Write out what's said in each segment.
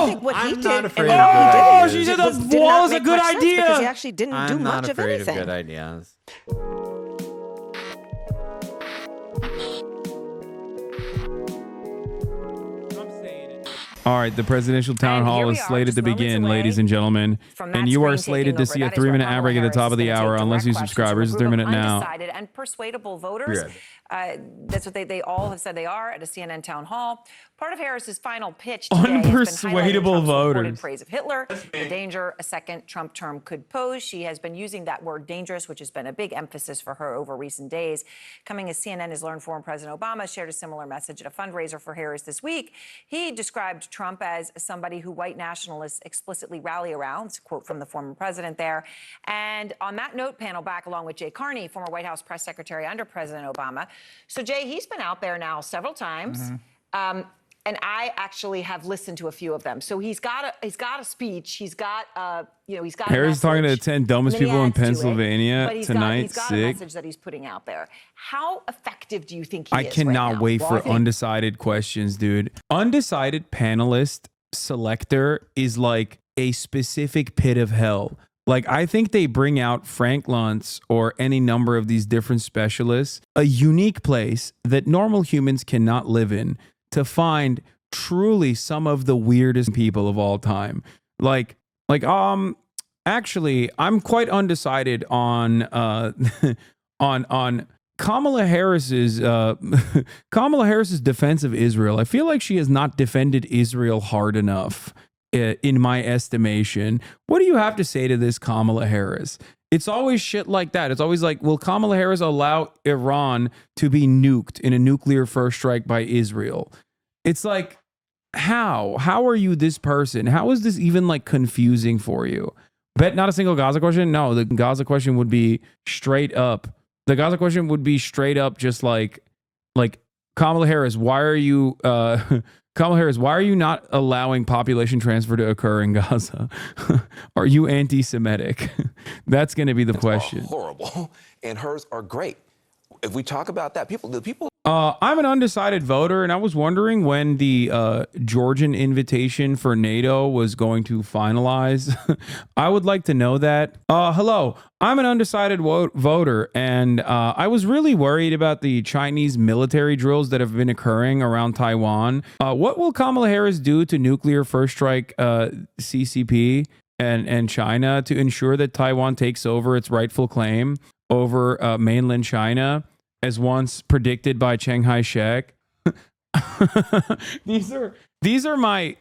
I think what he did, she said the wall is a good idea. Because he actually didn't do much of anything. I'm not afraid of good ideas. All right, the presidential town hall is slated to begin, ladies and gentlemen. And you are slated to see a 3-minute ad break at the top of the hour, unless you subscribers. It's 3 minute now. Undecided and persuadable voters. That's what they all have said they are at a CNN town hall. Part of Harris's final pitch today has been highlighting Trump's reported praise of Hitler, the danger a second Trump term could pose. She has been using that word dangerous, which has been a big emphasis for her over recent days. Coming as CNN has learned, former President Obama shared a similar message at a fundraiser for Harris this week. He described Trump as somebody who white nationalists explicitly rally around. It's a quote from the former president there. And on that note, panel back along with Jay Carney, former White House press secretary under President Obama. So Jay, he's been out there now several times. And I actually have listened to a few of them. So he's got a speech. He's got he's got Harris talking to the 10 dumbest people in Pennsylvania tonight. He's got a message that he's putting out there. How effective do you think he is? I cannot wait for undecided questions, dude. Undecided panelist selector is like a specific pit of hell. Like, I think they bring out Frank Luntz or any number of these different specialists, a unique place that normal humans cannot live in, to find truly some of the weirdest people of all time. Actually, I'm quite undecided on on Kamala Harris's defense of Israel. I feel like she has not defended Israel hard enough, in my estimation. What do you have to say to this, Kamala Harris? It's always shit like that. It's always like, will Kamala Harris allow Iran to be nuked in a nuclear first strike by Israel? It's like, how? How are you this person? How is this even like confusing for you? Bet not a single Gaza question? No, the Gaza question would be straight up. The Gaza question would be straight up just like Kamala Harris, why are you Kamala Harris, why are you not allowing population transfer to occur in Gaza? Are you anti-Semitic? That's going to be the question. Horrible, and hers are great. If we talk about that, the people. I'm an undecided voter, and I was wondering when the Georgian invitation for NATO was going to finalize. I would like to know that. Hello, I'm an undecided voter, and I was really worried about the Chinese military drills that have been occurring around Taiwan. What will Kamala Harris do to nuclear first strike CCP and China to ensure that Taiwan takes over its rightful claim over mainland China, as once predicted by Chiang Kai-shek? These are my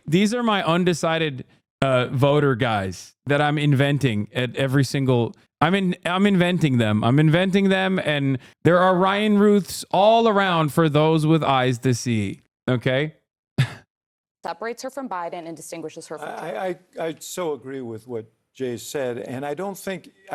undecided voter guys that I'm inventing at every single. I'm inventing them. And there are Ryan Ruths all around for those with eyes to see. Okay. Separates her from Biden and distinguishes her from Trump. I so agree with what Jay said, and I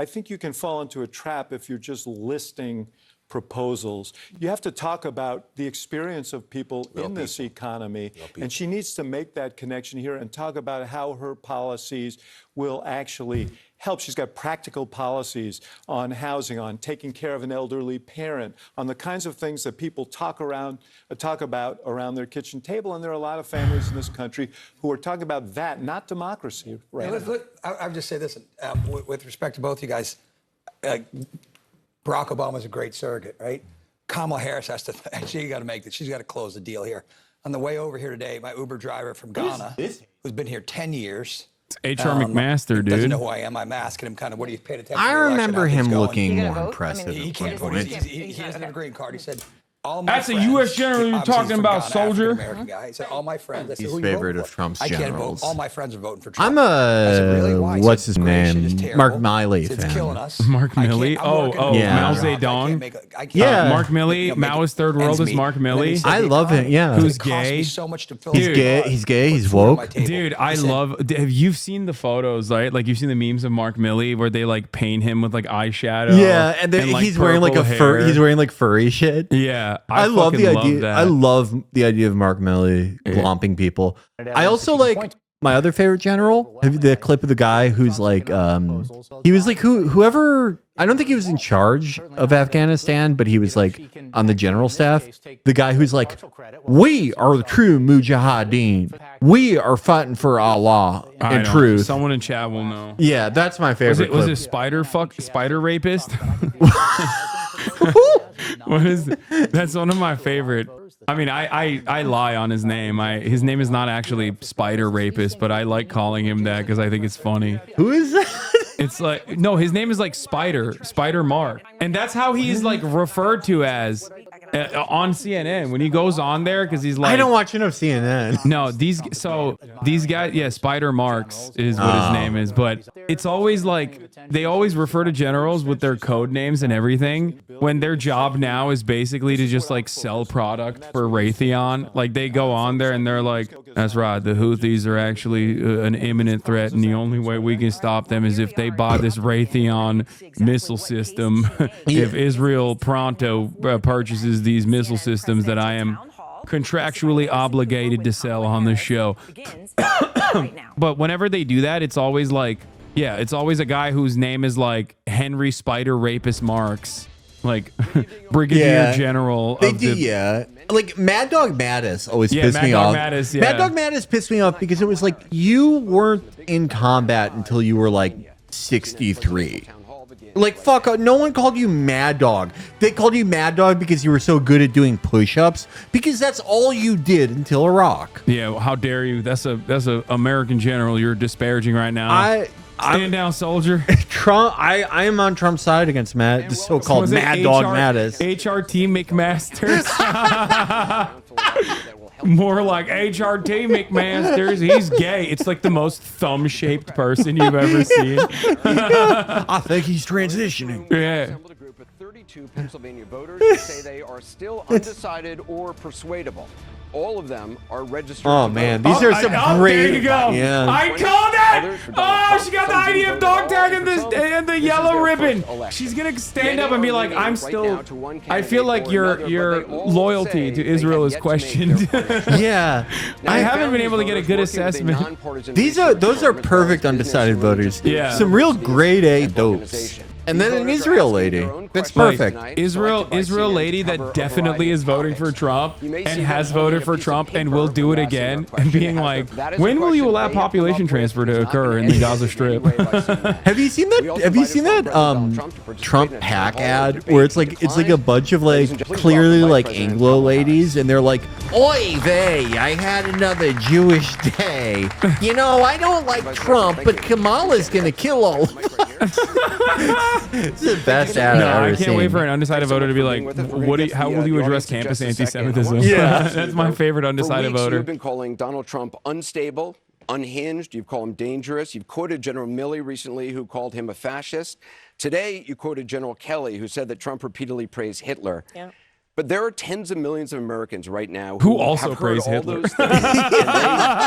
think you can fall into a trap if you're just listing proposals. You have to talk about the experience of people in this economy, and she needs to make that connection here and talk about how her policies will actually help. She's got practical policies on housing, on taking care of an elderly parent, on the kinds of things that people talk about around their kitchen table. And there are a lot of families in this country who are talking about that, not democracy. Right? I'll just say this with respect to both you guys. Barack Obama's a great surrogate, right? Kamala Harris has to, she's got to close the deal here. On the way over here today, my Uber driver from Ghana, who's been here 10 years. It's H.R. McMaster, dude. Doesn't know who I am. I'm asking him kind of, what do you pay attention to? I remember him looking more impressive. He can't vote. He doesn't have a green card. He said, that's a U.S. general you're talking about, soldier. American guy. He said, all my friends. He's favorite of Trump's generals. I can't vote. All my friends are voting for Trump. I'm a, what's his name? Mark Miley fan. It's killing us. Mark Milley? yeah. Mao Zedong. Yeah. Mark Milley, Maoist Third World is Mark Milley. I love him, yeah. Who's gay? He's gay, he's woke. Dude, have you seen the photos, right? Like, you've seen the memes of Mark Milley where they, like, paint him with, like, eyeshadow. Yeah, and then he's wearing, like, he's wearing, like, furry shit. Yeah. I love the idea. I love the idea of Mark Milley glomping people. I also like my other favorite general? The clip of the guy who's like, he was like whoever. I don't think he was in charge of Afghanistan, but he was like on the general staff. The guy who's like, we are the true mujahideen. We are fighting for Allah and truth. Someone in chat will know. Yeah, that's my favorite. Was it spider rapist? What is it? That's one of my favorite. I mean, I lie on his name. His name is not actually Spider Rapist, but I like calling him that because I think it's funny. Who is that? It's like, no, his name is like Spider Mark. And that's how he's like referred to as on CNN when he goes on there, because he's like, I don't watch enough CNN. No, these guys, yeah, Spider Marks is what his name is, but it's always like they always refer to generals with their code names and everything when their job now is basically to just like sell product for Raytheon. Like they go on there and they're like, that's right, the Houthis are actually an imminent threat, and the only way we can stop them is if they buy this Raytheon missile system. If Israel pronto purchases these missile systems that I am contractually obligated to sell on this show. But whenever they do that, it's always like, yeah, it's always a guy whose name is like Henry Spider Rapist Marks, like Brigadier General. Yeah. Like Mad Dog Mattis always pissed me off. Mad Dog Mattis pissed me off because it was like you weren't in combat until you were like 63. Like, fuck, no one called you Mad Dog. They called you Mad Dog because you were so good at doing push-ups, because that's all you did until Iraq. Yeah, well, how dare you? That's a American general you're disparaging right now. Stand down, soldier. Trump, I am on Trump's side against the so-called Mad Dog Mattis. HRT McMasters. More like HRT McMasters. He's gay. It's like the most thumb-shaped person you've ever seen. I think he's transitioning. Yeah. 32 Pennsylvania voters who say they are still undecided or persuadable. All of them are registered. Oh man, these are some great. There you go. Yeah. I called it. Oh, she got the idea of dog tagging and the yellow ribbon. She's gonna stand up and be like, "I'm still." I feel like your loyalty to Israel is questioned. Yeah, I haven't been able to get a good assessment. Those are perfect undecided voters. Yeah, some real grade A dopes. And then an Israel lady. That's perfect. Israel lady that definitely is voting for Trump and has voted for Trump and will do it again, and being like, when will you allow population transfer to occur in the Gaza Strip? Have you seen that? Have you seen that Trump PAC ad where it's like a bunch of like clearly like Anglo ladies, and they're like, "Oy vey, I had another Jewish day. You know, I don't like Trump, but Kamala's gonna kill all." It's the best ad I've ever I can't wait for an undecided voter to be like, how will you address campus anti-Semitism? Yeah. That's my favorite undecided voter. You've been calling Donald Trump unstable, unhinged. You've called him dangerous. You've quoted General Milley recently, who called him a fascist. Today, you quoted General Kelly, who said that Trump repeatedly praised Hitler. Yeah. But there are tens of millions of Americans right now who also praise Hitler. Those things, and they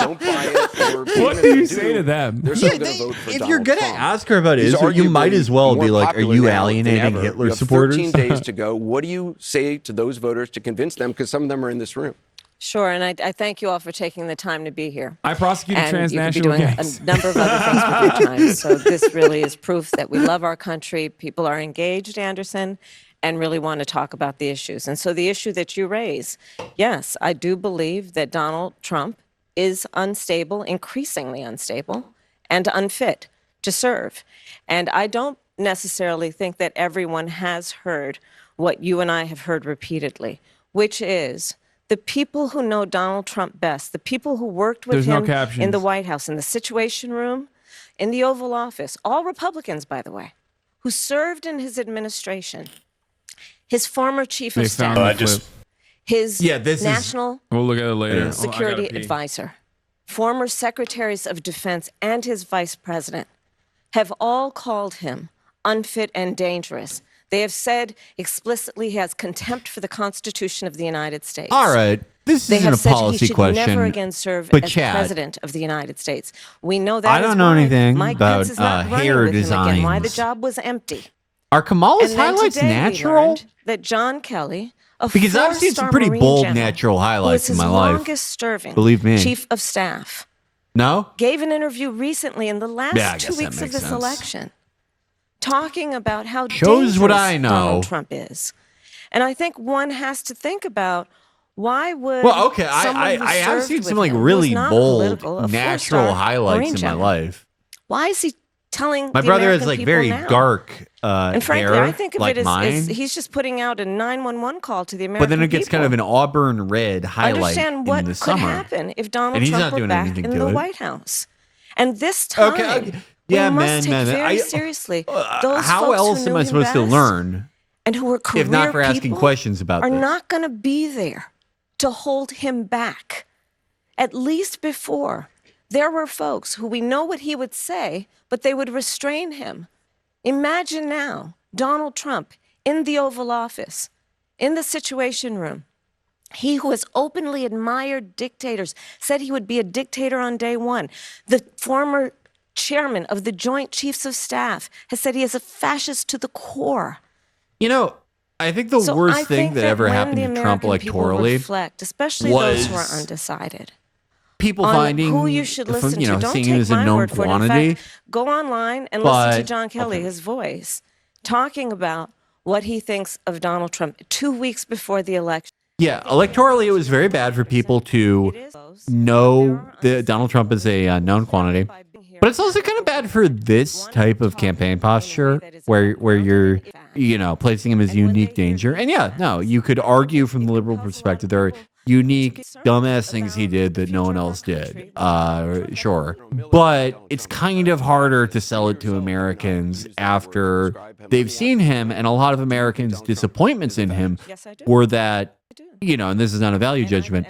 don't buy it. Or what do you say to them? They're still gonna vote for if you're going to Trump. ask her about Israel, you might as well be like, are you alienating Hitler supporters? 13 days to go. What do you say to those voters to convince them? Because some of them are in this room. Sure, and I thank you all for taking the time to be here. I prosecuted transnational gangs. A number of other things with your time. So this really is proof that we love our country. People are engaged, Anderson, and really want to talk about the issues. And so the issue that you raise, yes, I do believe that Donald Trump is unstable, increasingly unstable, and unfit to serve. And I don't necessarily think that everyone has heard what you and I have heard repeatedly, which is the people who know Donald Trump best, the people who worked with him in the White House, in the Situation Room, in the Oval Office, all Republicans, by the way, who served in his administration, his former chief of staff, his national we'll look at it later. security advisor, former secretaries of defense, and his vice president have all called him unfit and dangerous. They have said explicitly he has contempt for the Constitution of the United States. All right. This isn't a policy question. They have said he should never again serve as president of the United States. We know that. I don't know anything Mike about Pence is not hair with him again. Why the designs. job was empty. Are Kamala's And then highlights today we natural? learned that John Kelly, Because I've seen some pretty bold natural highlights in my life. longest serving Believe me. chief of staff, No? gave an interview recently in the last Yeah, I 2 guess that weeks of makes this sense. election, talking about how Shows what I dangerous know. Donald Trump is. And I think one has to think about, why would Well, okay, someone who I have served seen with some like him, who's really not bold political, a natural four-star highlights Marine in my general, life. why is he telling My the brother American is like people very now? dark And frankly, hair, I think of like it as mine. he's just putting out a 911 call to the American But then it gets kind of an auburn red highlight Understand what in the could summer. happen if Donald And he's Trump not were doing back anything in to the it. White House. And this time, Yeah, we must man, take very I- seriously those How folks else who am knew I him supposed to best learn and who were career if not for asking people questions about are this? not going to be there to hold him back. At least before, there were folks who we know what he would say, but they would restrain him. Imagine now Donald Trump in the Oval Office, in the Situation Room. He who has openly admired dictators, said he would be a dictator on day one. The former chairman of the Joint Chiefs of Staff has said he is a fascist to the core. You know, I think the So worst I thing think that ever when happened the to Trump American people electorally reflect, especially those who are was undecided, people on finding who you should listen you know, to. Don't seeing take him as a my known word for it. In quantity. fact, go online and listen to But- John Kelly, his voice, talking about what he thinks of Donald Trump 2 weeks before the election. Yeah, electorally, it was very bad for people to know that Donald Trump is a known quantity. But it's also kind of bad for this type of campaign posture where you're, you know, placing him as unique danger. And yeah, no, you could argue from the liberal perspective there are unique dumbass things he did that no one else did. Sure. But it's kind of harder to sell it to Americans after they've seen him, and a lot of Americans' disappointments in him were that, you know, and this is not a value judgment,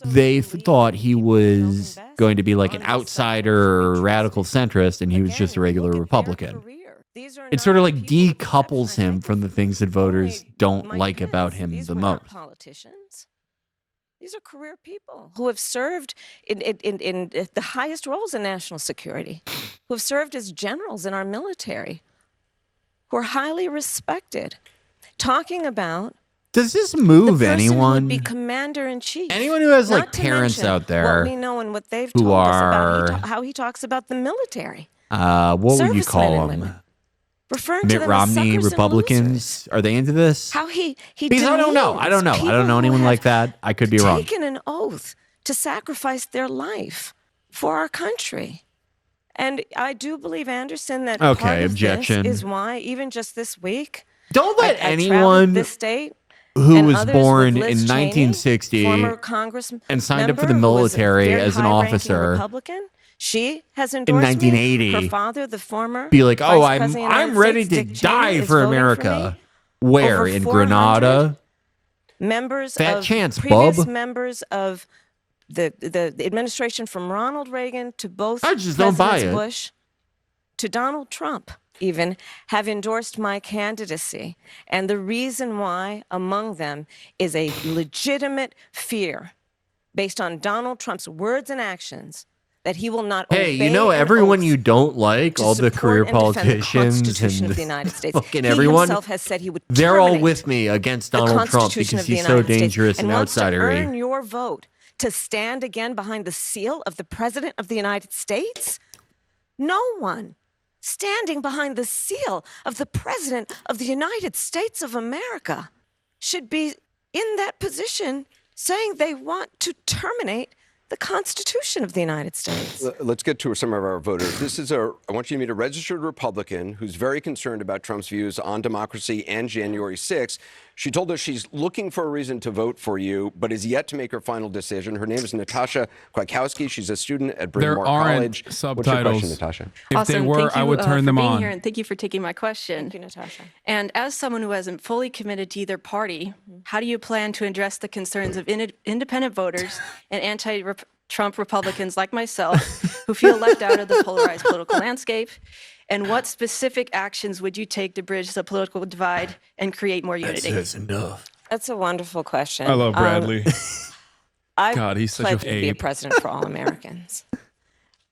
they thought he was going to be like an outsider or radical centrist, and he was just a regular Republican. It sort of like decouples him from the things that voters don't like about him the most. Politicians. These are career people who have served in the highest roles in national security, who have served as generals in our military, who are highly respected. Talking about does this move the person who anyone? would be commander-in-chief. Anyone who has like Not to parents mention out there what we know and what they've who told us are about how he talks about the military. what would you Servicemen and call women. them? Referring to Mitt them Romney as suckers and losers. Republicans? Are they into this? How he Because I don't know. I don't know. I people don't know who anyone have like that. I could be wrong. taken an oath to sacrifice their life for our country. And I do believe, Anderson, that Okay, part of objection. this is why, even just this week, Don't let I traveled anyone this state who and was others born with in Liz Cheney, 1960 former Congressman, and signed up for the member who was a military very as an high-ranking officer Republican. She has endorsed me. 1980 Her father, the former be like, oh, Vice President of the I'm United ready States, to Dick Cheney, die is for voting America. me. Where? Over In 400 Grenada? members Fat of chance, previous bub. members of the administration, from Ronald Reagan to both I just don't buy Presidents it. Bush to Donald Trump, even have endorsed my candidacy. And the reason why, among them, is a legitimate fear based on Donald Trump's words and actions that he will not Hey, obey you know an everyone oath you don't like, to all the support career and defend the politicians Constitution and of the United States. fucking He everyone, himself has said he would they're all terminate with me against the Donald Trump Constitution because of the he's so United States dangerous and wants to outsidery. earn your vote to stand again behind the seal of the President of the United States? No one standing behind the seal of the President of the United States of America should be in that position saying they want to terminate the Constitution of the United States. Let's get to some of our voters. I want you to meet a registered Republican who's very concerned about Trump's views on democracy and January 6th. She told us she's looking for a reason to vote for you, but is yet to make her final decision. Her name is Natasha Kwiatkowski. She's a student at Bryn There Mawr aren't College. subtitles. What's your question, Natasha? If they were, I would turn them on. Here, and thank you for taking my question. Thank you, Natasha. And as someone who hasn't fully committed to either party, how do you plan to address the concerns of independent voters and anti-Trump Republicans like myself who feel left out of the polarized political landscape? And what specific actions would you take to bridge the political divide and create more unity? That's enough. That's a wonderful question. I love Bradley. I God, he's such a pledge to be a ape. president for all Americans.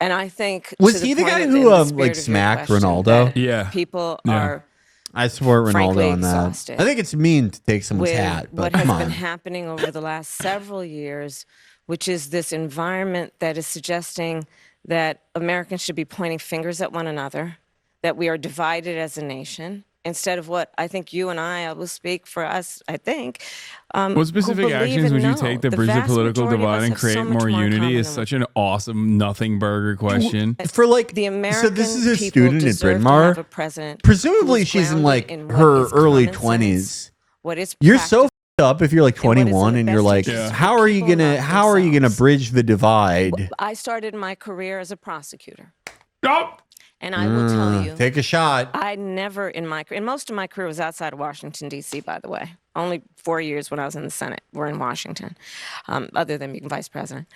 And I think Was to the he the point guy of- who, in the like, spirit of your smacked question, Ronaldo? that Yeah. People Yeah. are I support frankly Ronaldo on that. exhausted I think it's mean to take someone's with hat, but what come has on. been happening over the last several years which is this environment that is suggesting that Americans should be pointing fingers at one another, that we are divided as a nation, instead of what I think you and I will speak for us, I think. What specific actions would you take to bridge the political divide and create more unity is such an awesome nothing burger question. For like, the American so this is a people student at deserve Bryn to have Mawr. a president Presumably who's she's in grounded like in what her is early common 20s. sense, what is You're so practical, up if you're like and what is in 21 the and you're best like, interest of how are you people, gonna not bridge the divide? I started my career as a prosecutor. Oh. And I will tell you, Take a shot. I never in most of my career was outside of Washington, D.C., by the way. Only 4 years when I was in the Senate were in Washington, other than being vice president.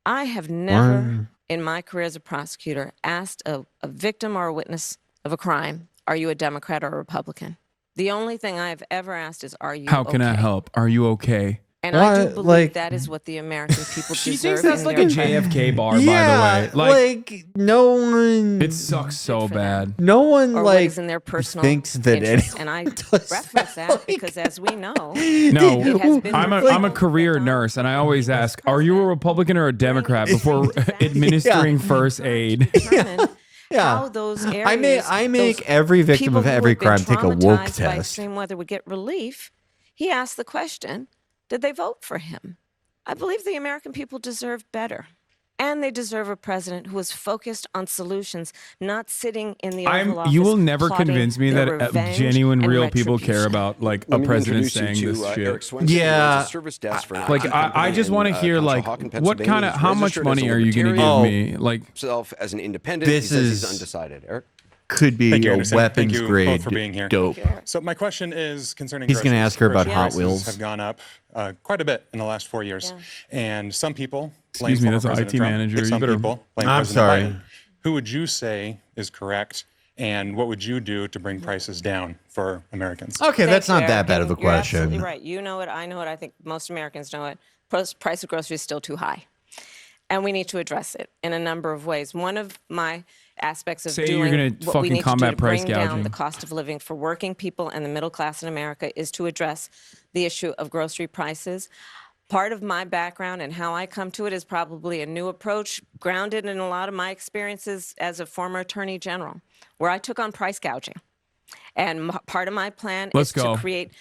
I have never in my career as a prosecutor asked a victim or a witness of a crime, are you a Democrat or a Republican? The only thing I've ever asked is, are you How can I help? Are you okay? And I do believe that is what the American people She deserve. thinks that's like a JFK bar, Yeah, by the way. like no one. It sucks so bad. No one or what like is in their personal thinks that interest. And I reference that because, as we know, it has No, been I'm a career nurse, and I always ask, are you a Republican or a Democrat before administering first aid? how those areas, I make every victim of every crime take a woke by test. extreme weather would get relief. He asked the question, did they vote for him? I believe the American people deserve better. And they deserve a president who is focused on solutions, not sitting in the Oval Office. You will never plotting convince me their that revenge genuine, and real people retribution. care about like a president saying this shit. Yeah, like I just want to hear like what kind of how much money are you going to give me? Like himself as an independent. This he says is he's undecided. Eric. Could be Thank you, a Anderson. weapons Thank you grade both for being here. dope. So my question is concerning He's going to groceries. ask her about Grocery Hot prices Wheels. have gone up quite a bit in the last 4 years. And some people blame excuse me, former that's an IT President Trump, manager. and You some better. people blame I'm President sorry. Biden. Who would you say is correct? And what would you do to bring prices down for Americans? Okay, that's not Thank you, that bad of a Eric. You're absolutely question. right. You know it. I know it. I think most Americans know it. Price of groceries is still too high. And we need to address it in a number of ways. One of my aspects of Say you're doing gonna what we fucking need to do combat to price bring down gouging. the cost of living for working people and the middle class in America is to address the issue of grocery prices. Part of my background and how I come to it is probably a new approach grounded in a lot of my experiences as a former attorney general, where I took on price gouging. And part of my plan Let's is go. to create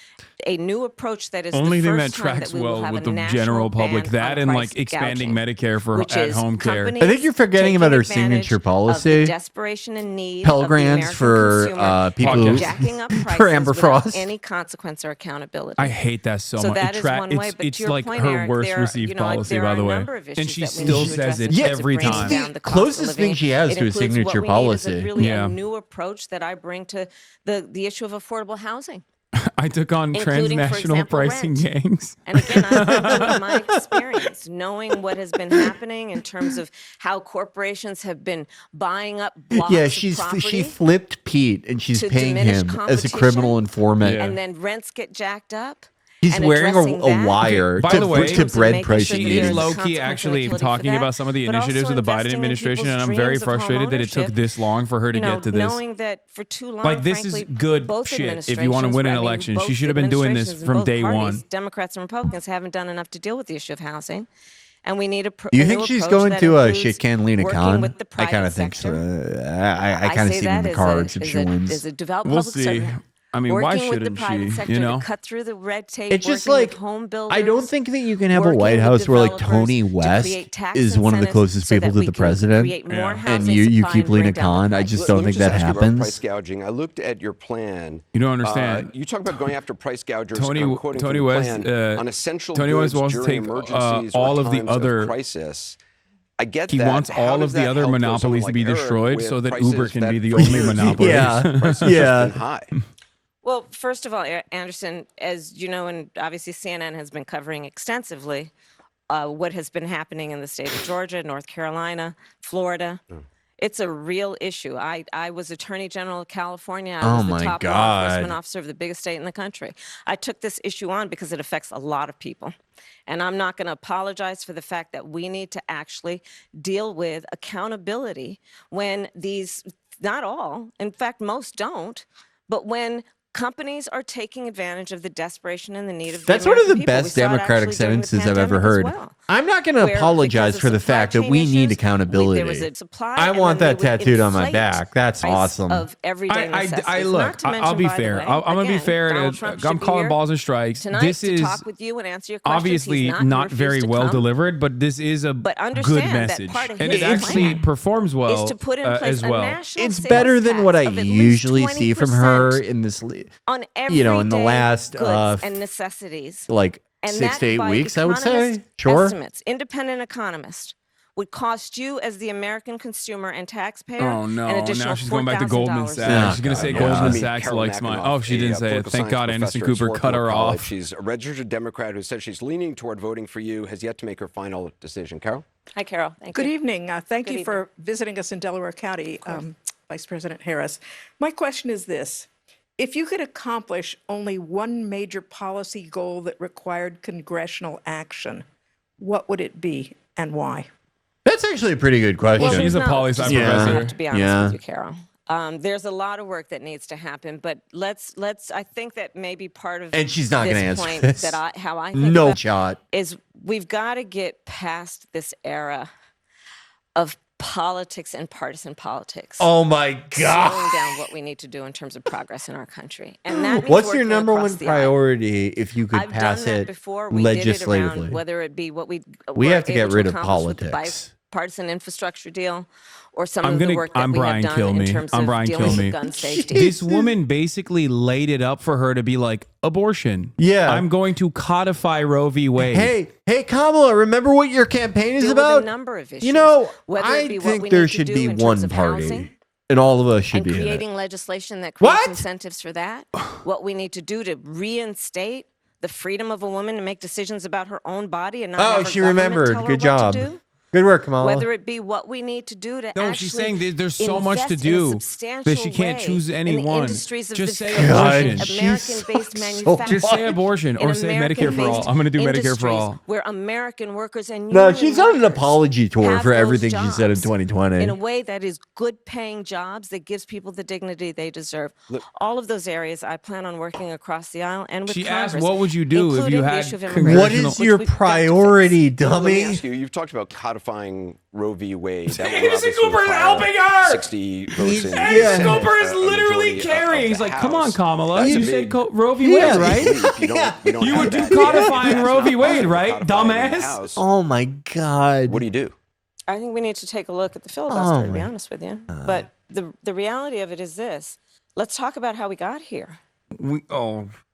a new approach that is Only the thing first that time tracks that we will well have with a the national general public, ban that on and price like expanding gouging, Medicare for which is at-home care. companies I think you're forgetting about taking our advantage signature of the policy. desperation and need Pell of the grants American for consumer, people who jacking up prices for Amber without Frost. any consequence or accountability. I hate that so, So much. that is one way, but it's to your like point, her Eric, worst there- received you know, policy, there by are the a way. number of And issues she that we still need to says address it to every bring time. down the cost of Closest thing living. she has It to a includes what signature we need is policy. really Yeah. a new approach that I bring to the issue of affordable housing. I took on Including, for transnational example, pricing rent. gangs. And again, I'm my experience, knowing what has been happening in terms of how corporations have been buying up blocks Yeah, of she property flipped Pete and she's to paying diminish him as a criminal competition, informant. Yeah. and then rents get jacked up. He's and wearing addressing a that. wire By to, the way, to bread making price sure that It there's is a low consequence key and actually accountability for talking that, about some of the but initiatives also of the Biden investing in administration, and people's I'm very dreams of frustrated that it took homeownership. this long for her to You know, get to this. knowing that for too long, Like, this is frankly, good both shit if you want to administrations, win an I mean, election. She both should have been doing this administrations and from both day parties, one. Democrats and Republicans haven't done enough to deal with the issue of housing. And we need a You a think new she's approach going that to includes shit can Lena working Khan? with the I kind private of think so. sector. I kind of say see it in that the as cards a, if as she a, wins. as a devout We'll public see. servant. I mean, why Working with the shouldn't private she? sector You know, to cut through the red tape. It's just working with like home I don't builders, think that you can have a working White with House where like developers Tony to West create tax is one of the incentives closest so people that to we the can president, create more and housing you supply keep and bring Lena down the Khan. I price. just Let don't me think that ask you about happens. price gouging. I looked at your plan. You don't understand. You talk about going after price gougers. Tony I'm quoting from Tony the West plan, on essential Tony West goods wants to during take emergencies all or of the times other. crisis. I get He that. wants How all does of the that other help to someone monopolies to like be Eric destroyed with so that prices Uber can that be the for only years monopoly. Yeah. prices have Yeah. just been high. Well, first of all, Anderson, as you know, and obviously CNN has been covering extensively what has been happening in the state of Georgia, North Carolina, Florida. It's a real issue. I was Attorney General of California. I was Oh the my top law God. enforcement officer of the biggest state in the country. I took this issue on because it affects a lot of people. And I'm not going to apologize for the fact that we need to actually deal with accountability when these, not all, in fact, most don't, but when Companies are taking advantage of the desperation and the need of That's the one of the American people. We best saw it Democratic actually during the sentences I've ever pandemic as heard. well, I'm not going to where apologize because for of the supply fact that chain we need issues, accountability. there was a supply, I and want then that they would tattooed on my inflate back. That's price awesome. Of everyday necessities. I Not look. to mention, I'll be by the fair. way, I'm gonna be again, fair. Donald Trump I'm should be calling here balls and strikes. tonight This to is talk with you and answer your questions. obviously He's not he very refused to well come. delivered, but this is a But good understand that message, part of and his it actually plan performs well is to put in place as a well. national It's sales better than what I tax of at least usually see from her 20% in this, on in the everyday last goods and necessities. like And 6 that, to 8 by weeks, I would economist say. Sure. estimates, independent economists, would cost you as the American consumer and taxpayer Oh no! an additional Now she's going back to $4,000 Goldman a Sachs. year. She's going to say God, Goldman yeah. Sachs Carol likes mine. McEnough, Oh, she didn't a say it. political Thank God science Anderson professor at Cooper cut Swarthmore her College. off. She's a registered Democrat who says she's leaning toward voting for you, has yet to make her final decision. Carol? Hi, Carol. Thank Good you. evening. Thank Good you for visiting us in Delaware County, Vice President Harris. My question is this. If you could accomplish only one major policy goal that required congressional action, what would it be and why? That's actually a pretty good question. Well, she's a poli-sci I professor. have to be honest with you, Carol. There's a lot of work that needs to happen, but let's. I think that maybe part of And she's not this going to answer point this. that how I think No about shot. is we've got to get past this era of politics and partisan politics. Oh my God. Slowing down what we need to do in terms of progress in our country, and that means What's your working number across one the aisle. priority if you could I've pass done that it before. We did it legislatively? around whether it be what we have to get able rid of accomplish with the politics. bipartisan infrastructure deal, or some I'm of the work that we Brian have done in terms of Brian dealing Kill Me. with gun safety. This woman basically laid it up for her to be like, abortion. Yeah. I'm going to codify Roe v. Wade. Hey, Kamala, remember what your campaign is Deal about? with a number of issues. You know, whether it I be what think we there need to should do be in terms one of party, housing, and all of us should and be in it. creating legislation that creates What? incentives for that. What we need to do to reinstate the freedom of a woman to make decisions about her own body and not have Oh, her she government remembered. tell her Good what job. to do. Good work, Kamala. Whether it be what we need to do to No, actually she's saying there's so much to invest in a do substantial that she can't way choose any in the one. industries of Just the say future, abortion. American-based so manufacturing. Just say abortion or in say Medicare for all. American-based I'm going to do Medicare for industries all. Where American workers and No, union she's on an workers apology tour have for those everything she said in jobs 2020. in a way that is good-paying jobs that gives people the dignity they deserve. All of those areas, I plan on working across the aisle and with She Congress. asked, what would you do if you including the had issue of congressional- immigration, What is which your we've got to priority, fix. Let me dummy? ask you, you've talked about codifying Roe v. Wade. That would Anderson obviously Cooper is require helping her! 60 votes in Anderson the Cooper is Senate, literally majority of carrying. He's the like, come on, House. Kamala. That's a You said big Roe v. Wade, right? leap. You don't You have would do that. codifying That's Roe not v. Wade, possible. right, Codifying in the dumbass? House. Oh my God. What do you do? I think we need to take a look at the filibuster, Oh to be my honest with you. But the reality of it is this. Let's talk about how we got here.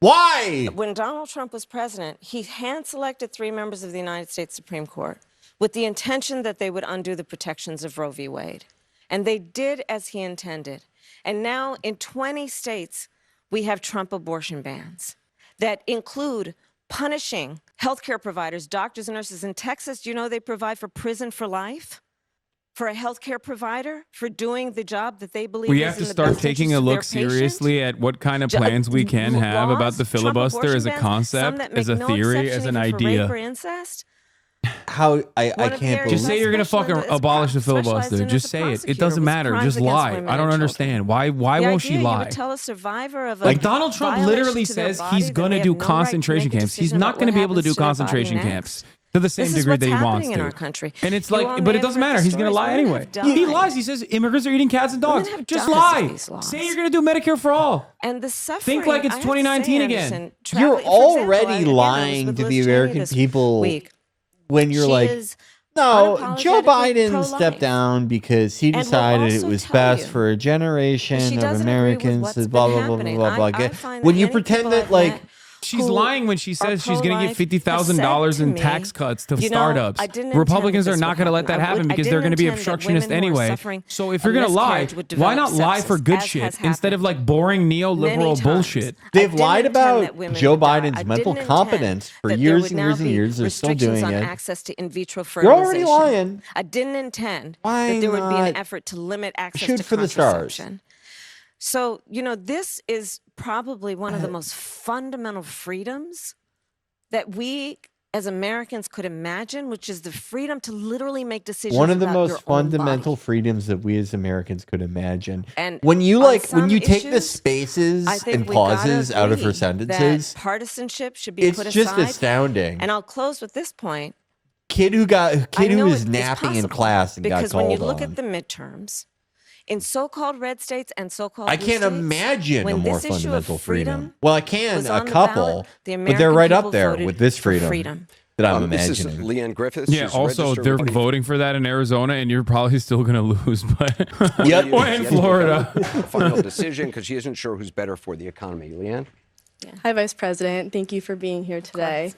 Why? When Donald Trump was president, he hand-selected 3 members of the United States Supreme Court with the intention that they would undo the protections of Roe v. Wade. And they did as he intended. And now in 20 states, we have Trump abortion bans that include punishing healthcare providers, doctors and nurses. In Texas, do you know they provide for prison for life? For a healthcare provider for doing the job that they believe We is have to in the start best taking interest a of their look patient. seriously at what kind of plans we can have about the Laws, Trump filibuster abortion as a bans, concept, some that as a make no theory, exception as an even for idea. rape or incest. How I One of can't their- believe. Just say you're going to Special fucking as abolish the specialized filibuster. in Just as a say it. It prosecutor doesn't with matter. crimes Just against lie. women I don't and understand. children. Why The won't idea she you lie? would tell a survivor of a Like Donald Trump violation literally to their says body he's that going to they do have no right to concentration make a camps. He's decision not about going to be what able to do happens to their body concentration next. camps to the same This is degree what's that he happening wants in to. our country. And it's You like, all but may it have doesn't heard the matter. He's going to stories. lie Women anyway. have He died. lies. He says immigrants are eating cats and Women dogs. have Just died lie. of these laws. Say you're going to do Medicare for all. And the suffering. Think like it's I have to say, 2019 again. Anderson, You're traveling- for example, already I was lying with to Liz the Cheney American this people week. when you're She like, is no, Joe unapologetically Biden pro-life. stepped down because he And will decided it also was tell best you for a that she generation of doesn't agree with Americans. what's Blah been blah blah happening. blah blah I blah. find When that you many pretend people that I've like met She's who lying when she says she's going to give pro-life have said $50,000 to in me, tax cuts to you know, startups. I didn't intend Republicans that are this not would going to let that happen. happen I because they're didn't going to be intend that obstructionist women who are anyway. suffering So if a you're going to lie, miscarriage would why develop not lie for sepsis, good as shit has instead of like boring neoliberal many times. bullshit? I they've didn't lied intend that about women Joe would die. Biden's I mental didn't competence intend for that there years would and now years and be years. They're still restrictions doing on it. access to in vitro You're already fertilization. lying. I didn't intend Why that there would be an not effort to limit access shoot to for the stars? contraception. So, you know, this is probably one of the most fundamental freedoms that we as Americans could imagine, which is the freedom to literally make decisions. One of the about most your own fundamental body. freedoms that we as Americans could imagine. And when you on when some you take the issues, spaces I think and we've gotta pauses out of her agree sentences, that partisanship should be it's put just aside. astounding. And I'll close with this point. Kid who know was it's napping in possible, class and got because called when you look on. at the midterms, in so-called red states and so-called I blue can't states, imagine a when more this issue of fundamental freedom. freedom Well, I can was a on the couple, ballot, the but they're American right up people there voted with this for freedom that I'm This is imagining. Leanne Griffiths. Yeah. She's Also, registered they're Republican. voting for that in Arizona, and you're probably still going to lose. But Yep. or in Florida. A final decision because she isn't sure who's better for the economy. Leanne? Hi, Vice President. Thank you for being here today.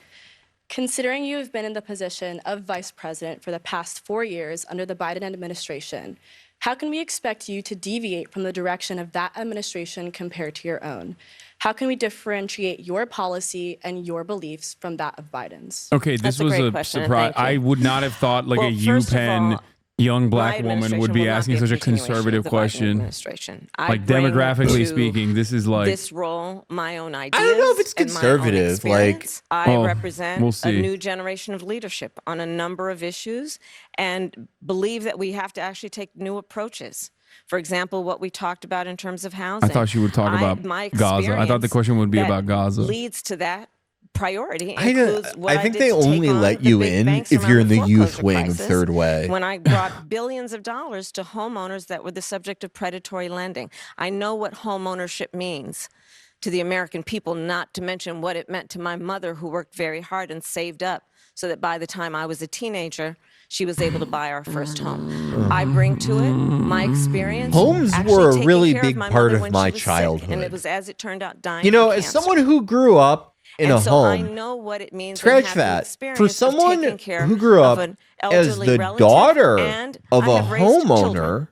Considering you have been in the position of Vice President for the past 4 years under the Biden administration, how can we expect you to deviate from the direction of that administration compared to your own? How can we differentiate your policy and your beliefs from that of Biden's? Okay, this That's a was great a question, and surprise. thank you. I would not have thought like Well, a first of UPenn all, young black my woman would administration be will not asking be such a continuation of conservative the Biden question. administration. I Like bring demographically to speaking, this is like this role my own ideas. I don't know if it's and my own conservative, like- experience. I Oh, represent we'll a see. new generation of leadership on a number of issues, and believe that we have to actually take new approaches. For example, what we talked about in terms of housing. I thought you would talk about my Gaza. I thought the experience question would be that about Gaza. Leads to that priority. I don't- includes what I think did they to take only on let the you big in banks if around you're in the youth foreclosure wing of crisis, Third Way. When I brought billions of dollars to homeowners that were the subject of predatory lending. I know what home ownership means to the American people, not to mention what it meant to my mother, who worked very hard and saved up so that by the time I was a teenager, she was able to buy our first home. I bring to it my experience. Homes actually were a taking really care big my part mother of when my she was sick, childhood. and it was, as it turned out, dying. You know, from as cancer. someone who grew up in And a so I home, know what it means. scratch and have the that. experience For of someone taking care who grew of up an as elderly the relative, daughter and of I a have raised children. homeowner,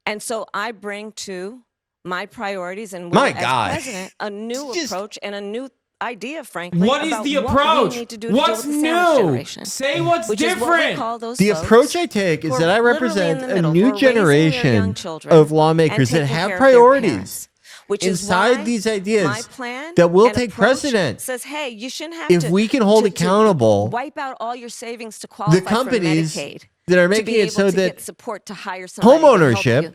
And so I bring to my priorities and My will, God. as president, a new Just- approach and a new idea, frankly. What is about the what we approach? need to do to What's deal with the sandwich new? generation, Say what's which is what we different. call those the folks approach I take who is are that I literally in represent the a middle, who new are raising their young generation children of lawmakers and that taking have care of their priorities parents, which is inside why these ideas my plan that will and take approach precedent. says, hey, you shouldn't have If to, we can hold to accountable wipe out all your savings to qualify the companies for Medicaid, that are to making be it able so to that get support to hire somebody home to help ownership you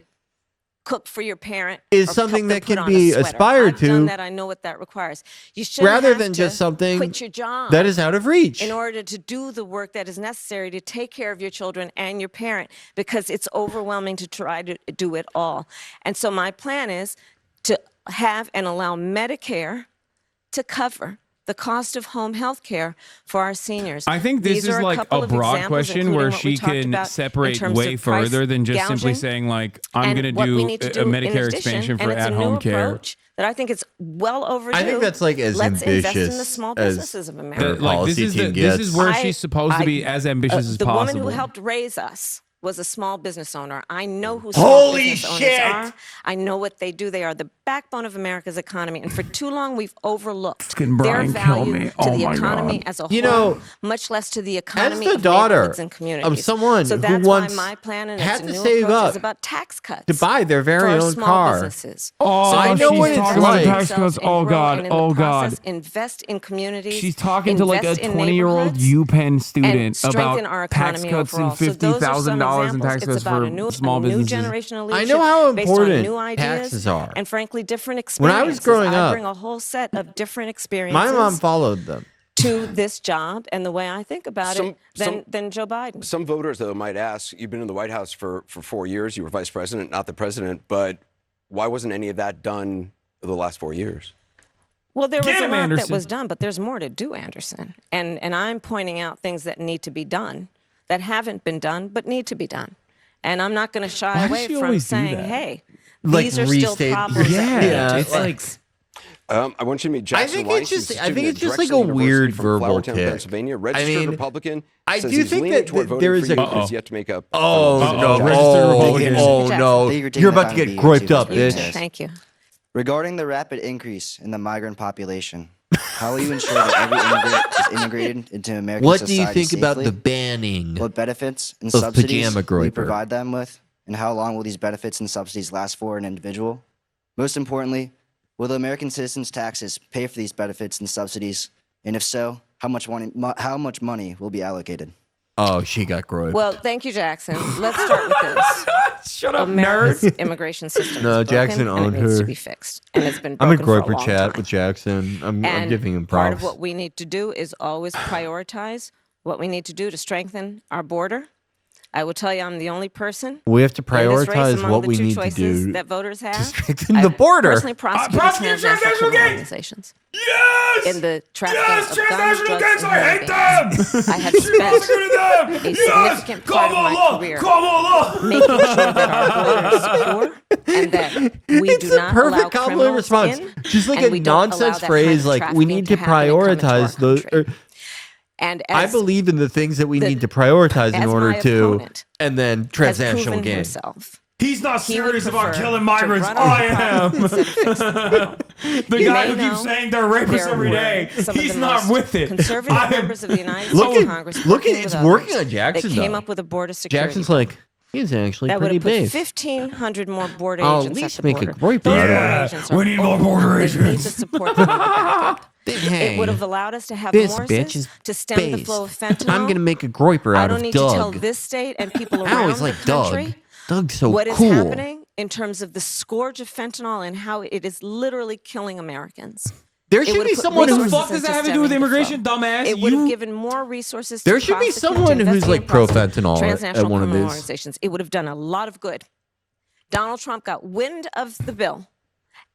cook for your parent is or something help them that put can on a be sweater. aspired I've done to that. I know what that requires. You shouldn't rather have than to just something quit your job that is out of reach. in order to do the work that is necessary to take care of your children and your parent, because it's overwhelming to try to do it all. And so my plan is to have and allow Medicare to cover the cost of home health care for our seniors. I think this These is are like couple a of broad examples, question including where what we she talked can about in separate terms way of price further than just simply gouging. saying like, I'm And going what to we do need to a do in Medicare addition, expansion for and it's a new at-home care. approach that I think it's well overdue. I think that's like as Let's invest in the ambitious small as businesses of her America. Like policy this team is gets. where she's supposed to be as ambitious as the possible. woman who helped raise us was a small business owner. I know who small Holy business shit! owners are. I know what they do. They are the backbone of America's economy. And for too long, we've overlooked Fucking their Brian, kill value me. to Oh the my economy God. as a whole, You know, much less to the economy the of daughter neighborhoods and communities. of someone so who that's once why my plan and had it's a to new save approach up is about tax cuts to buy their very for our own small car. businesses. Oh, I know she's what it's talking about like. tax cuts. Oh And grow, God. and in the Oh process, God. invest in communities. She's talking to like a invest in 20-year-old neighborhoods, UPenn student and strengthen about our tax economy cuts overall. and So those are some $50,000 in examples. tax It's cuts about for a new small new businesses. generation of I leadership know how based on important new ideas taxes are. and frankly different When experiences. I was growing I up, bring a whole set of different experiences. My mom followed them. To this job and the way I think about it than Joe Biden. Some voters, though, might ask, you've been in the White House for 4 years. You were vice president, not the president. But why wasn't any of that done the last 4 years? Well, there was Get a him, lot Anderson. that was done, but there's more to do, Anderson. And I'm pointing out things that need to be done, that haven't been done, but need to be done. And I'm not going to shy Why does away she from always do saying, that? hey, Like these are still restate- problems Yeah, that need it's to be like- fixed. I want you to meet Jackson think Weiss. it's He's just- a I think student it's at just like Drexel a University weird from verbal Flourtown, tick. Pennsylvania. Registered mean, Republican. I says do he's think leaning that toward there voting is for a- you, but he's yet to make up. Oh no! Registered Republican. Oh no! You're about to get griped up, You too. bitch. Thank you. Regarding the rapid increase in the migrant population, how will you ensure that every immigrant is integrated into American What do society you think about safely? the banning What benefits and of subsidies pajama will you groiper? provide them with? And how long will these benefits and subsidies last for an individual? Most importantly, will the American citizens' taxes pay for these benefits and subsidies? And if so, How much money will be allocated? Oh, she got groyped. Well, thank you, Jackson. Let's start with this. Shut up, America's nerd. immigration system No, is broken, Jackson and owned it needs her. to be fixed. And it's been I'm in broken for a groyper long chat time. with Jackson. I'm And giving him part props. of what we need to do is always prioritize what we need to do to strengthen our border. I will tell you, I'm the only person. We have to in this race prioritize among what the we two need to choices do that voters have. to strengthen the border. Personally prosecuted prosecute transnational transnational criminal gangs. organizations. Yes! In the trafficking Yes, of guns, transnational drugs, gangs, and I human hate them! beings. I have She spent prosecuted them! a Yes! significant part of my Kamala! career Kamala! making sure that our border is secure and that we It's do the not allow perfect compliment criminals response. in, Just like and a we don't allow nonsense that phrase, kind of like we trafficking need to happen and come into our prioritize those. country. And I as believe in the things that we need to prioritize in as order my to, opponent and then has transnational proven gain. himself. He's not He would serious about prefer killing to migrants. run over I am. problems instead of fix the problem. The You guy may who keeps know saying they're rapists there every were day. some of He's the not most with it. Conservative I am- members of the United Look States at- Congress look at- working it's with working others on Jackson, that came though. up with a border security Jackson's bill like, he's actually that would pretty have put big. 1,500 more border I'll at agents least at the make a border. great Those border. border Yeah, agents we are need more border overwhelmed. They need the agents. support they need the backup. Hey, It would have allowed us to have this more bitch is to stem the flow of fentanyl. I'm gonna make a groyper I out don't of need Doug. to tell this state and people I around always the like Doug. country Doug's so what is cool. happening in terms of the scourge of fentanyl and how it is literally killing Americans. There It should would be have put someone What the who's fuck does that have to do with immigration, dumbass? It would have You- given more resources. There to should be prosecute, to someone who's, investigate like, and prosecute pro-fentanyl at transnational one of criminal these. organizations. It would have done a lot of good. Donald Trump got wind of the bill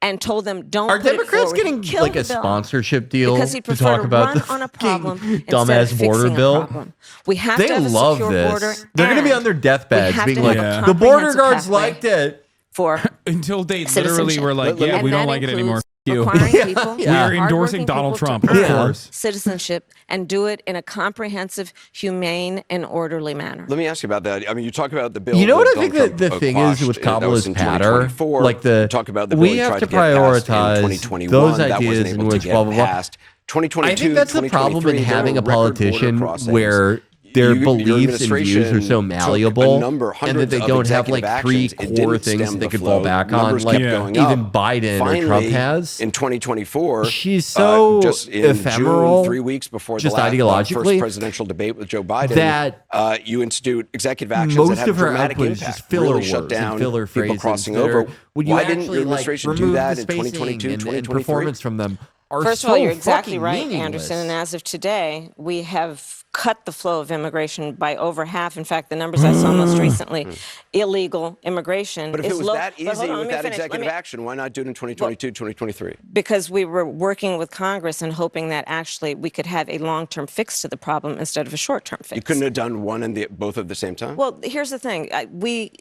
and told them, "Don't Are put it Democrats forward. getting Kill like the a bill." sponsorship deal Because he'd to prefer talk to about run the on a problem fucking instead of dumbass border fixing a bill? problem. We have They to have a love secure this. border. They're going to be and on their we deathbeds have being to like, have a the border comprehensive guards pathway liked it. for Until they literally citizenship. were like, yeah, And we don't that like it anymore. includes F you. requiring people, We are endorsing hardworking Donald people Trump, to of earn course. citizenship and do it in a comprehensive, humane, and orderly manner. Let me ask you about that. I mean, you talk about the bill. You know that what I think Donald that the Trump thing is quashed, with that was Kamala's in patter? 2024. Like the, Talk about the bill we he have tried to get passed in prioritize 2021. those That wasn't ideas able in to which get blah, blah, blah. passed. 2022, I think that's the problem in 2023, having a there were record border politician crossings. where their Your beliefs and views are administration so took a malleable number, and that hundreds they of don't have executive like three actions. It core didn't things stem they the could fall flow. back on, Numbers like kept going even up. Biden or Trump Finally, has. in 2024, She's so just in ephemeral, June, 3 weeks before just the last, ideologically, first presidential debate with Joe Biden, that you institute executive actions most that had of her dramatic output is impact, just filler really shut words and down filler people phrases crossing that are- over. would you Why didn't actually, your like, administration do remove that the in spacing 2022, and 2023? performance from them are First so of all, you're exactly fucking right, meaningless. Anderson. And as of today, we have cut the flow of immigration by over half. In fact, the numbers I saw most recently, illegal immigration But if is it was low. that But easy hold on, let with me that finish. executive action, why not do it in 2022, 2023? Because we were working with Congress and hoping that actually we could have a long-term fix to the problem instead of a short-term fix. You couldn't have done one and both at the same time? Well, here's the thing. We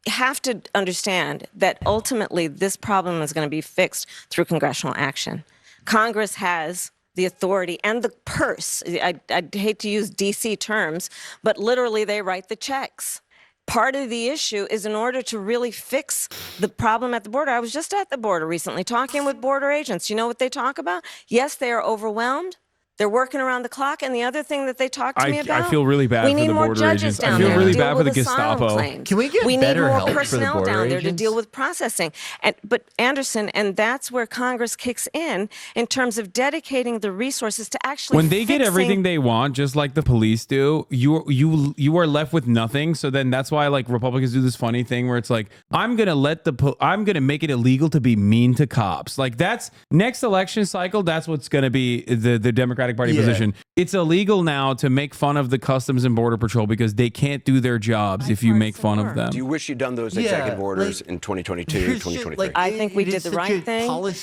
have to understand that ultimately this problem is going to be fixed through congressional action. Congress has the authority and the purse. I hate to use DC terms, but literally they write the checks. Part of the issue is in order to really fix the problem at the border. I was just at the border recently talking with border agents. You know what they talk about? Yes, they are overwhelmed. They're working around the clock. And the other thing that they talk to me about, I feel really bad we for need the more border judges agents. down I feel there to really deal bad for the with asylum Gestapo. claims. Can we get need better more help for the personnel border down there to agents? deal with processing. But Anderson, and that's where Congress kicks in terms of dedicating the resources to actually when they get fixing- everything they want, just like the police do, you are left with nothing. So then that's why like Republicans do this funny thing where it's like, I'm gonna make it illegal to be mean to cops. Like that's next election cycle. That's what's gonna be the Democratic Party position. It's illegal now to make fun of the Customs and Border Patrol because they can't do their jobs if you make fun of them. Do you wish you'd done those executive orders in 2022, 2023? I think we did the right thing. But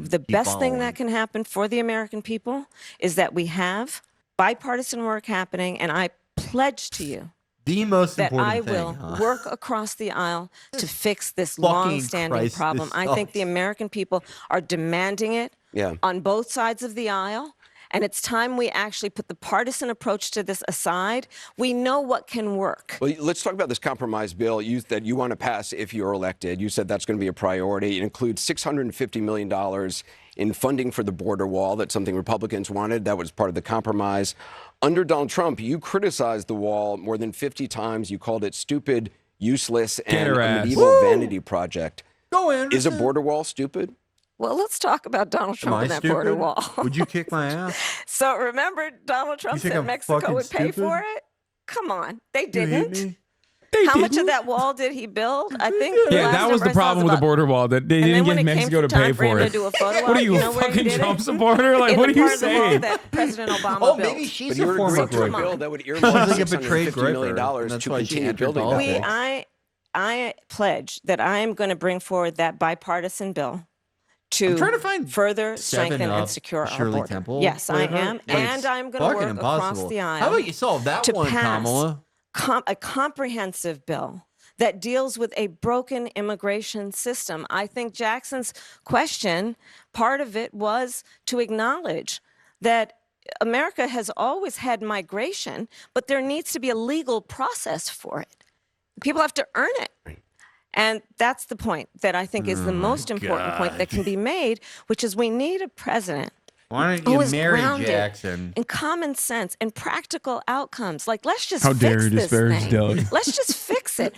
the best thing following. that can happen for the American people is that we have bipartisan work happening, and I pledge to you The most that important I thing, will huh? work across the aisle to fix this Fucking long-standing Christ, problem. this I think sucks. the American people are demanding it on both sides of the aisle. And it's time we actually put the partisan approach to this aside. We know what can work. Well, let's talk about this compromise bill that you want to pass if you're elected. You said that's going to be a priority. It includes $650 million in funding for the border wall. That's something Republicans wanted. That was part of the compromise. Under Donald Trump, you criticized the wall more than 50 times. You called it stupid, useless, and a medieval vanity project. Go in. Is a border wall stupid? Well, let's talk about Donald Am Trump I and that border stupid? wall. Would you kick my ass? So remember, Donald Trump think said I'm Mexico fucking would pay stupid? for it? Come on, they You hate didn't. me? How much of that wall did he build? I think. the Yeah, last that was number the I saw problem with the about- border wall, that they And didn't then when get it came Mexico to time pay for him for to it. do a photo What are op, you, a know where he fucking did it? Trump supporter? Like, In what the are you part of the wall saying? that President Obama Oh, built. maybe she's But a you would former agree to a griper. bill that would She's earmark like a betrayed $650 million griper, and that's to why she continue entered building politics. that. I pledge that I am going to bring forward that bipartisan bill I'm trying to to find further 7 strengthen and Up secure our Shirley border. Temple Yes, I flavor. am, Like, and I'm going to fucking work across impossible. the aisle. How about you solve that to one, pass Kamala? a comprehensive bill that deals with a broken immigration system. I think Jackson's question, part of it was to acknowledge that America has always had migration, but there needs to be a legal process for it. People have to earn it. And that's the point that I think is the most important point that can be made, which is we need a president Why don't who you is marry grounded Jackson? in common sense and practical outcomes. Like, let's just How fix dare you this disparage thing. Doug? Let's just fix it.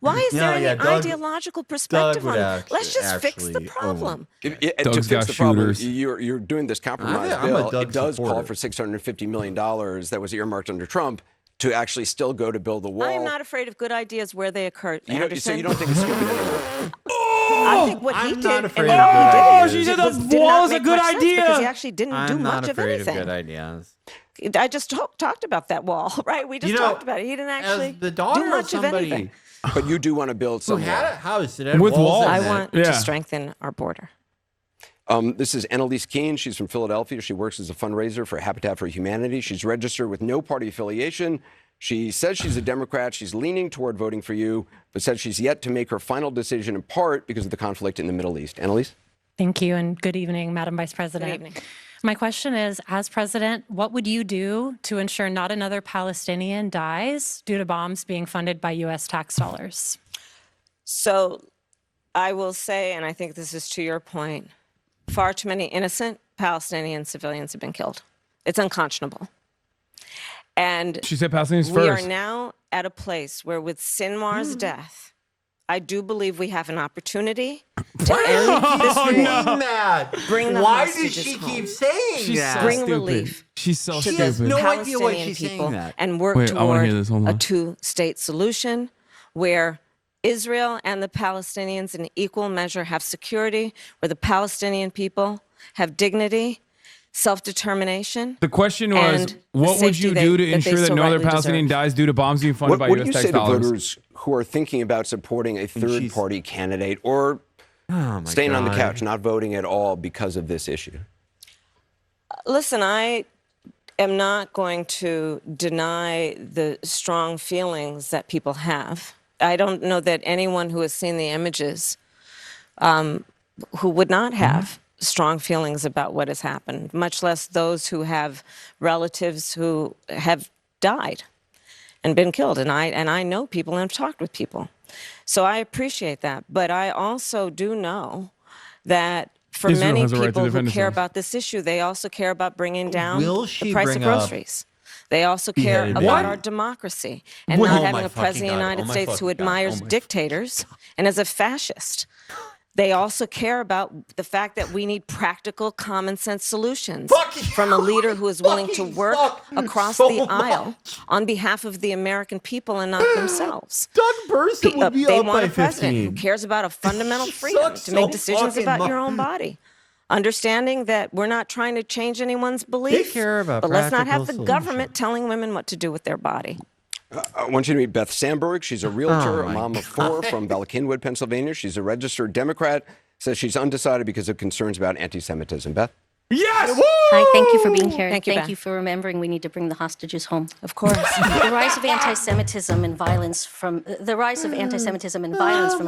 Why is No, there any yeah, Doug- ideological perspective would on it? Let's just fix the actually problem. To Doug's fix got the problem, shooters. you're doing this compromise I'm a bill. Doug It does call supporter. for $650 million that was earmarked under Trump to actually still go to build the wall. I am not afraid of good ideas where they occur, You don't, Anderson. so you don't think it's stupid anymore? I think what he I'm did, not and afraid how of he good did it ideas. She said was- the did wall not is a make good much sense idea. because he actually didn't do I'm much not of afraid anything. of good ideas. I just talked about that wall, right? We just talked about it. He didn't actually as the daughter do of much of somebody anything. But you do want to build who some had wall. a house that had With walls walls. in I it. want Yeah. to strengthen our border. This is Annalise Keene. She's from Philadelphia. She works as a fundraiser for Habitat for Humanity. She's registered with no party affiliation. She says she's a Democrat. She's leaning toward voting for you, but says she's yet to make her final decision in part because of the conflict in the Middle East. Annalise? Thank you, and good evening, Madam Vice President. Good evening. My question is, as president, what would you do to ensure not another Palestinian dies due to bombs being funded by U.S. tax dollars? So I will say, and I think this is to your point, far too many innocent Palestinian civilians have been killed. It's unconscionable. And She said Palestinians we first. are now at a place where with Sinwar's death, I do believe we have an opportunity to end this war. that? Bring the Why does hostages she home. keep saying She's that? so Bring stupid. relief She's so to has the stupid. no idea why Palestinian she's saying people that. and work Wait, I wanna toward hear this. Hold a on. two-state solution where Israel and the Palestinians in equal measure have security, where the Palestinian people have dignity, self-determination. The question was, and the what would you safety do to that they ensure that so no other rightly Palestinian deserve. dies due to bombs being funded by What do U.S. you tax say to dollars? voters who are thinking about supporting a third-party candidate or staying on the couch, not voting at all because of this issue? Listen, I am not going to deny the strong feelings that people have. I don't know that anyone who has seen the images who would not have strong feelings about what has happened, much less those who have relatives who have died and been killed. And I know people and have talked with people. So I appreciate that. But I also do know that for Israel many has a right to people who defend care itself. about this issue, they also care about bringing down Will the she price of bring up groceries. They also care beheaded about baby? our democracy and What? not Oh having my a president of fucking the God. United Oh my States who fucking God. admires Oh my dictators and is a fascist. They also care about the fact that we need practical, common sense solutions from a leader who is willing to work across so the aisle on behalf of the American people and not themselves. Doug Burson would be They up want by a president who 15. cares about a fundamental freedom sucks to make so decisions fucking about your much. own body. Understanding that we're not trying to change anyone's beliefs, care about but let's not have the practical government telling women what to do with their body. I want you to meet Beth Sandberg. She's a realtor, Oh, a my mom of four from Ballackinwood, Pennsylvania. She's a registered Democrat, says she's undecided because of concerns about anti-Semitism. Beth? Yes! Hi, thank you for being here. Thank you, Beth. for remembering we need to bring the hostages home. Of course. The rise of anti-Semitism and violence from violence from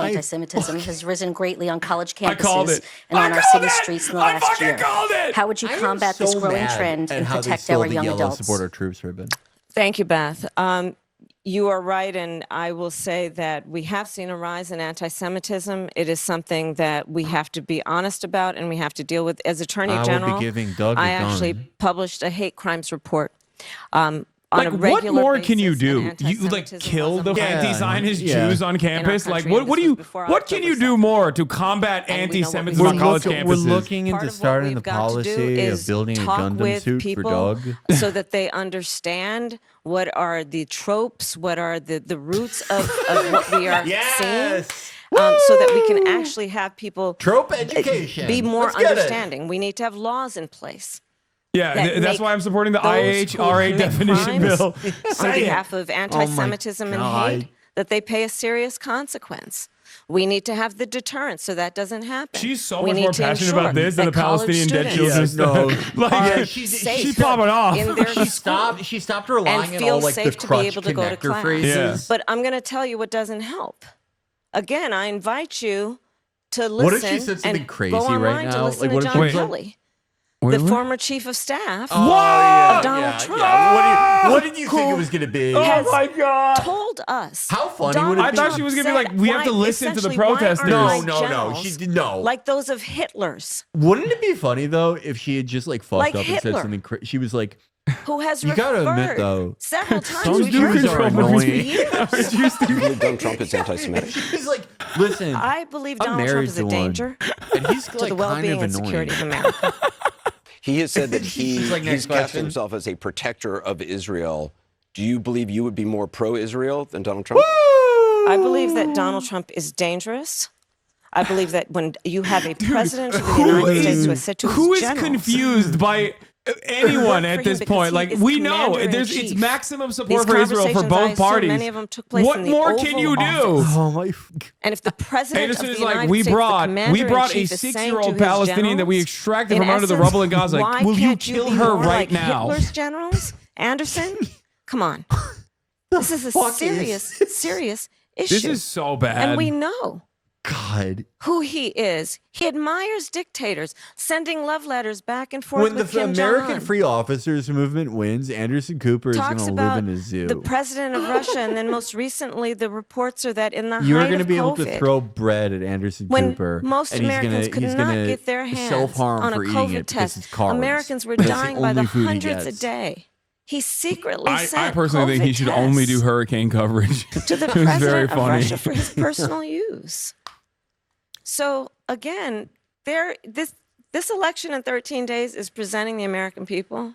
anti-Semitism has risen greatly on college I called campuses it. and I on our called city it. streets in the I last fucking year. called it. How would you I am combat this so growing mad trend at and how they protect still our the young yellow adults? support our troops, Ribbon. Thank you, Beth. You are right, and I will say that we have seen a rise in anti-Semitism. It is something that we have to be honest about and we have to deal with. As Attorney I will be General, giving Doug a I gun. actually published a hate crimes report on a Like, what regular more can you basis, do? and You like anti-Semitism kill was the a problem anti-Zionist Yeah. Jews on campus? Like, country, and what do this you was before what can you do more to combat And we know what anti-Semitism we're on college looking- campuses? We're looking Part into of what starting we've the got to do policy of is building a talk Gundam with suit for people Doug. so that they understand what are the tropes, what are the roots of what we are seeing. So that we can actually have people Trope education. be more Let's get it. understanding. We need to have laws in place. Yeah, that that's make why I'm supporting the those who IHRA commit definition crimes bill. on behalf of anti-Semitism and hate, God. that they pay a serious consequence. We need to have the deterrent so that doesn't happen. She's so We much need more to passionate ensure about this than the that college Palestinian dead students children stuff. Like, she's popping off. in their She stopped relying and on feel all like the safe to be crutch able to go to connector class. phrases. But I'm going to tell you what doesn't help. Again, I invite you to listen. What if she said something and crazy go right online now? to listen Like, to what if John she was like- Kelly, Wait, the what? former chief of staff Oh, yeah, of Donald yeah, Trump. yeah. What did you think who it was going to be? has Oh my God. told us. How funny Donald would it I be? thought she was gonna be Trump like, we have said, to why- listen to the essentially, why aren't protesters. my No, generals she did no. like those of Hitler's, Wouldn't it be funny though if she had just like fucked Like up and said Hitler. something crazy? She was like, who has You gotta admit, referred though, several times. some We've heard Jews it are for annoying. years. You believe Donald Trump is anti-Semitic? she's like, listen, I believe I'm Donald Trump married is to a one, danger and he's to like the well-being kind of and annoying. security of America. He has said that he's like, next cast question. himself as a protector of Israel. Do you believe you would be more pro-Israel than Donald Trump? I believe that Donald Trump is dangerous. I believe that when you have a president of the United States who has said to his Who is generals, confused by anyone Work at for this him because point? he Like, is we know commander-in-chief. it's maximum These support for Israel for conversations, I both assume parties. many of them took place What in the more Oval can you do? Office. Oh my! And if the president Anderson of is the like, United we States, the brought a commander-in-chief, is saying to 6-year-old his Palestinian that we generals, extracted in from under the essence, rubble in Gaza. Like, why will you can't kill be her more right like now? Hitler's generals, Anderson? Come on. This is a serious issue. This is so bad. And we know God. who he is. He admires dictators, sending love letters back and forth When with the Kim American Jong-un. Free Officers Movement wins, Anderson Cooper is going Talks to live about in a zoo. the president of Russia, and then most recently, the reports are that in the You're height going to of be able to COVID, throw bread at Anderson when Cooper. most and Americans could he's not gonna get their hands self-harm on a for eating COVID it because test, it's carbs. Americans were That's the dying by only the food he hundreds a gets. day. He secretly I sent personally think he COVID should only do tests hurricane coverage. to the It was very president of funny. Russia for his personal use. So again, this election in 13 days is presenting the American people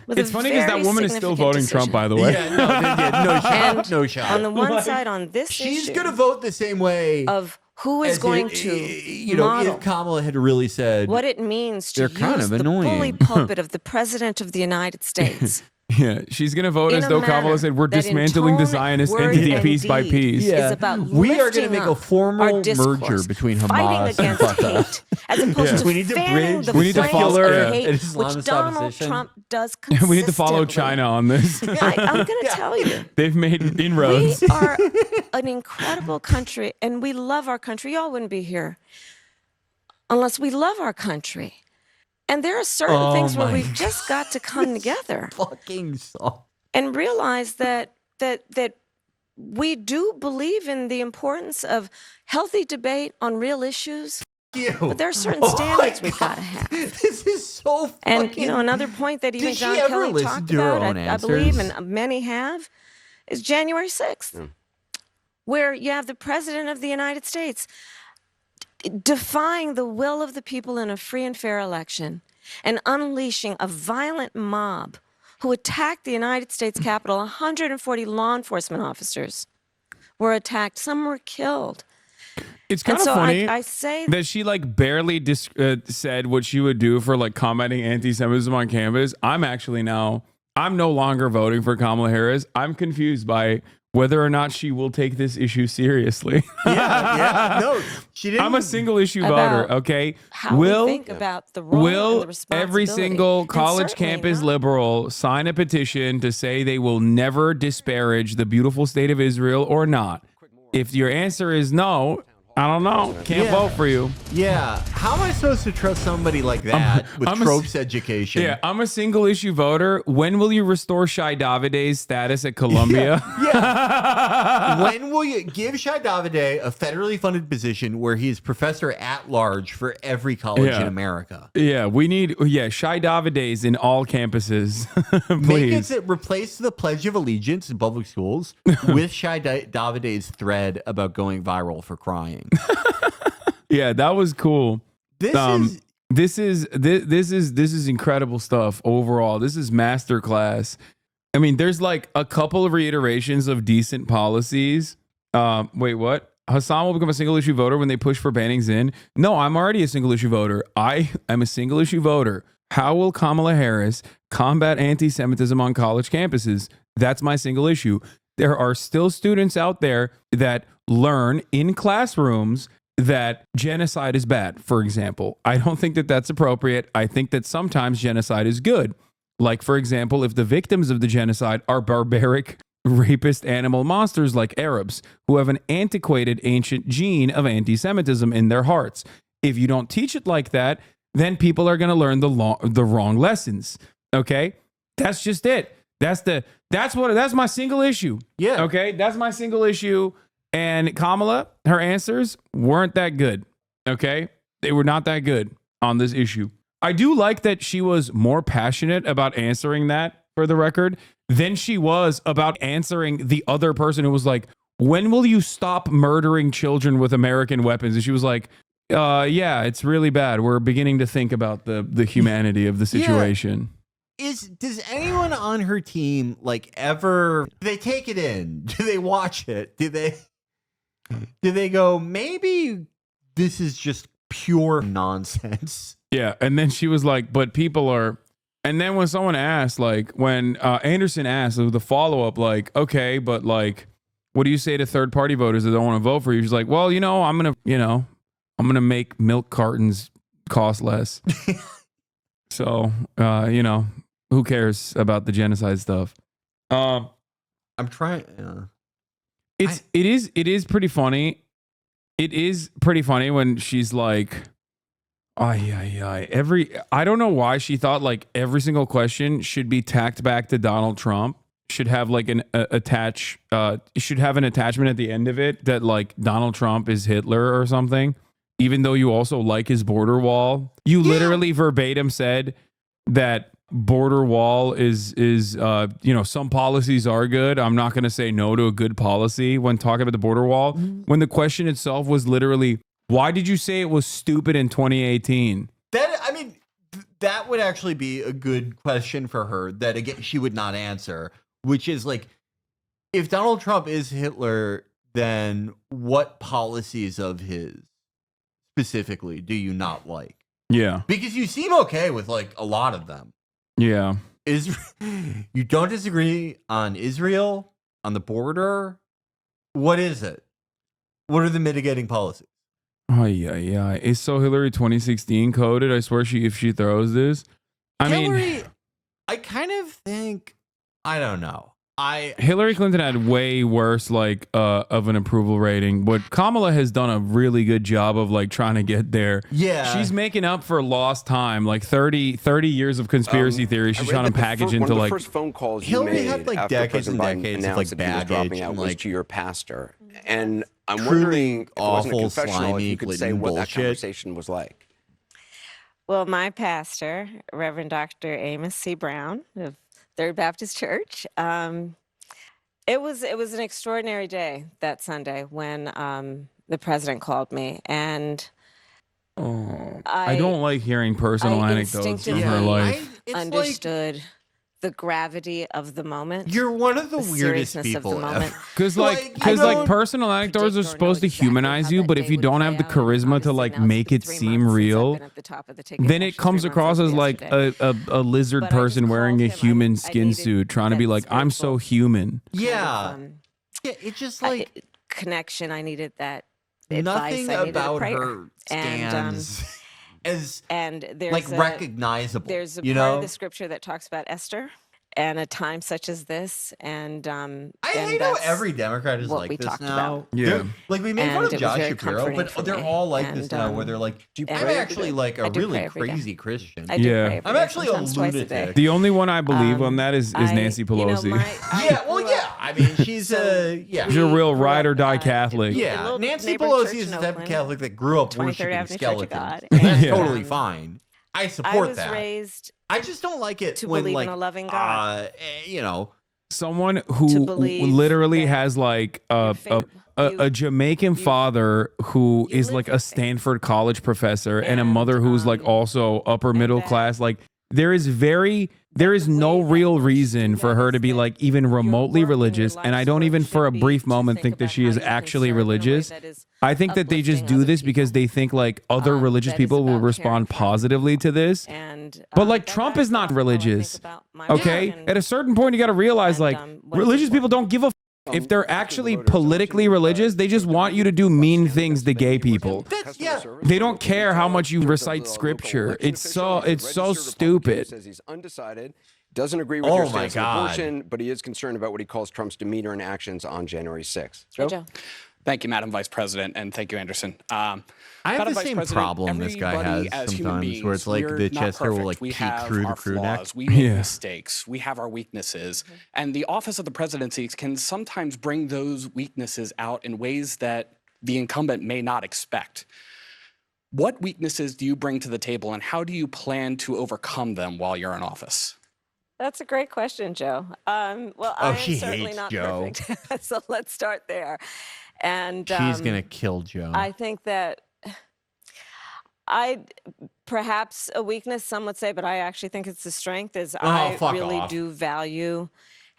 with It's a funny because that very woman is still significant voting Trump, decision. by the way. Yeah, no shot. And No shot. on the one Like, side, on this she's issue going to vote the same way of who is as going if, to you know, model if Kamala had really said what it means to they're use kind of the bully annoying. pulpit of the president of the United States. Yeah, she's going to vote In as a though Kamala manner said, we're that in dismantling the tone, Zionist word, entity and piece by deed piece. is about we are going to lifting make a up formal our discourse, merger between fighting Hamas and against Fatah. hate, as opposed to We need to fanning bridge the the flames secular of and hate, which Islamist Donald opposition. Trump does We need to follow consistently. China on this. I'm going to tell you. They've made inroads. We are an incredible country, and we love our country. Y'all wouldn't be here unless we love our country. And there are certain things where we've just got to come together Fucking soft. and realize that we do believe in the importance of healthy debate on real issues. But there are certain standards we've got to have. This is so fucking... And, you know, another point that even Did she John ever Kelly listen talked to her about, own I believe, answers? and many have, is January 6th, where you have the President of the United States defying the will of the people in a free and fair election and unleashing a violent mob who attacked the United States Capitol. 140 law enforcement officers were attacked. Some were killed. It's kind And of so funny I say that she like barely said what she would do for like combating anti-Semitism on campus. I'm no longer voting for Kamala Harris. I'm confused by whether or not she will take this issue seriously. Yeah. No, she didn't. I'm a single issue About voter, okay? how we think about the role and Will the responsibility. every single And college certainly campus not. liberal sign a petition to say they will never disparage the beautiful state of Israel or not? If your answer is no, I don't know. Can't vote for you. Yeah. how am I supposed to trust somebody like that with tropes education? Yeah, I'm a single issue voter. When will you restore Shai Davide's status at Columbia? Yeah. When will you give Shai Davide a federally funded position where he is professor at large for every college in America? Yeah, we need Shai Davide's in all campuses. Please. Make it replace the Pledge of Allegiance in public schools with Shai Davide's thread about going viral for crying. Yeah, that was cool. This is incredible stuff overall. This is masterclass. I mean, there's like a couple of reiterations of decent policies. Wait, what? Hasan will become a single issue voter when they push for banning Zinn. No, I'm already a single issue voter. I am a single issue voter. How will Kamala Harris combat anti-Semitism on college campuses? That's my single issue. There are still students out there that learn in classrooms that genocide is bad, for example. I don't think that that's appropriate. I think that sometimes genocide is good. Like, for example, if the victims of the genocide are barbaric, rapist animal monsters like Arabs who have an antiquated ancient gene of anti-Semitism in their hearts. If you don't teach it like that, then people are going to learn the wrong lessons. Okay? That's just it. That's my single issue. Yeah. Okay? That's my single issue. And Kamala, her answers weren't that good. Okay? They were not that good on this issue. I do like that she was more passionate about answering that, for the record, than she was about answering the other person who was like, when will you stop murdering children with American weapons? And she was like, yeah, it's really bad. We're beginning to think about the humanity of the situation. Does anyone on her team like ever, do they take it in? Do they watch it? Do they go, maybe this is just pure nonsense? Yeah. And then she was like, but people are, and then when someone asked, like when Anderson asked the follow-up, like, okay, but like, what do you say to third party voters that don't want to vote for you? She's like, well, I'm going to make milk cartons cost less. So, who cares about the genocide stuff? I'm trying. It is pretty funny. It is pretty funny when she's like, I don't know why she thought like every single question should be tacked back to Donald Trump. Should have like should have an attachment at the end of it that like Donald Trump is Hitler or something. Even though you also like his border wall, you literally verbatim said that border wall is some policies are good. I'm not going to say no to a good policy when talking about the border wall. When the question itself was literally, why did you say it was stupid in 2018? That would actually be a good question for her that again she would not answer, which is like, if Donald Trump is Hitler, then what policies of his specifically do you not like? Yeah. Because you seem okay with like a lot of them. Yeah. You don't disagree on Israel, on the border. What is it? What are the mitigating policies? Oh, yeah. Is so Hillary 2016 coded? I swear if she throws this. Hillary, I kind of think, I don't know. Hillary Clinton had way worse of an approval rating, but Kamala has done a really good job of like trying to get there. Yeah. She's making up for lost time, like 30 years of conspiracy theories. She's trying to package into like first phone calls Hillary you made had like after decades and President Biden decades of announced like that he was dropping baggage out and was like to your pastor. And I'm truly wondering if it wasn't a awful, confessional, if slimy, you could say Clinton what that bullshit. conversation was like. Well, my pastor, Reverend Dr. Amos C. Brown of Third Baptist Church, it was an extraordinary day that Sunday when the president called me, and I don't like hearing personal anecdotes from her life. I understood the gravity of the moment. You're one of the weirdest seriousness people of the moment. Because personal anecdotes are supposed to humanize you, but if you don't have the charisma to like make it seem real, then it comes across as like a lizard person wearing a human skin suit trying to be like, I'm so human. Yeah. It's just like connection. I needed that nothing advice. I needed about a prayer. her stands as and there's like recognizable. There's a you part know? of the scripture that talks about Esther, and a time such as this, and I hate how every Democrat is like this now. Yeah, like we made fun And of it was Josh very Shapiro, comforting for but they're me. all like this And, now, where they're like, I'm actually like a I do really pray every day. crazy Christian. I do Yeah. pray every I'm day, actually a sometimes twice a day. lunatic. The only one I believe on that is Nancy Pelosi. Yeah, I mean, she's yeah. She's a real ride or die Catholic. Yeah, Nancy neighborhood Pelosi church is in the type of Oakland, Catholic that grew up 23rd worshiping Avenue Church of skeletons. God. That's And, totally fine. I support I was that. raised I just don't like it to when believe like in a loving God. you know, someone who believe literally has like a Jamaican father who is like a Stanford college professor and a mother who's like also upper middle class. Like there is no real reason for her to be like even remotely religious. And I don't even for a brief moment think that she is actually religious. I think that they just do this because they think like other religious people will respond positively to this. But like Trump is not religious. Okay? At a certain point, you got to realize like religious people don't give a if they're actually politically religious, they just want you to do mean things to gay people. They don't care how much you recite scripture. It's so stupid. Says he's undecided. Doesn't agree with your stance on abortion, but he is concerned about what he calls Trump's demeanor and actions on January 6th. Joe? Thank you, Madam Vice President, and thank you, Anderson. I have the same problem this guy has sometimes, where it's like the chest hair will like peek through the crew neck. We make mistakes. We have our weaknesses. And the office of the presidency can sometimes bring those weaknesses out in ways that the incumbent may not expect. What weaknesses do you bring to the table, and how do you plan to overcome them while you're in office? That's a great question, Joe. Well, I am certainly not perfect, so let's start there. And she's gonna kill Joe. I think that perhaps a weakness, some would say, but I actually think it's a strength, is I really do value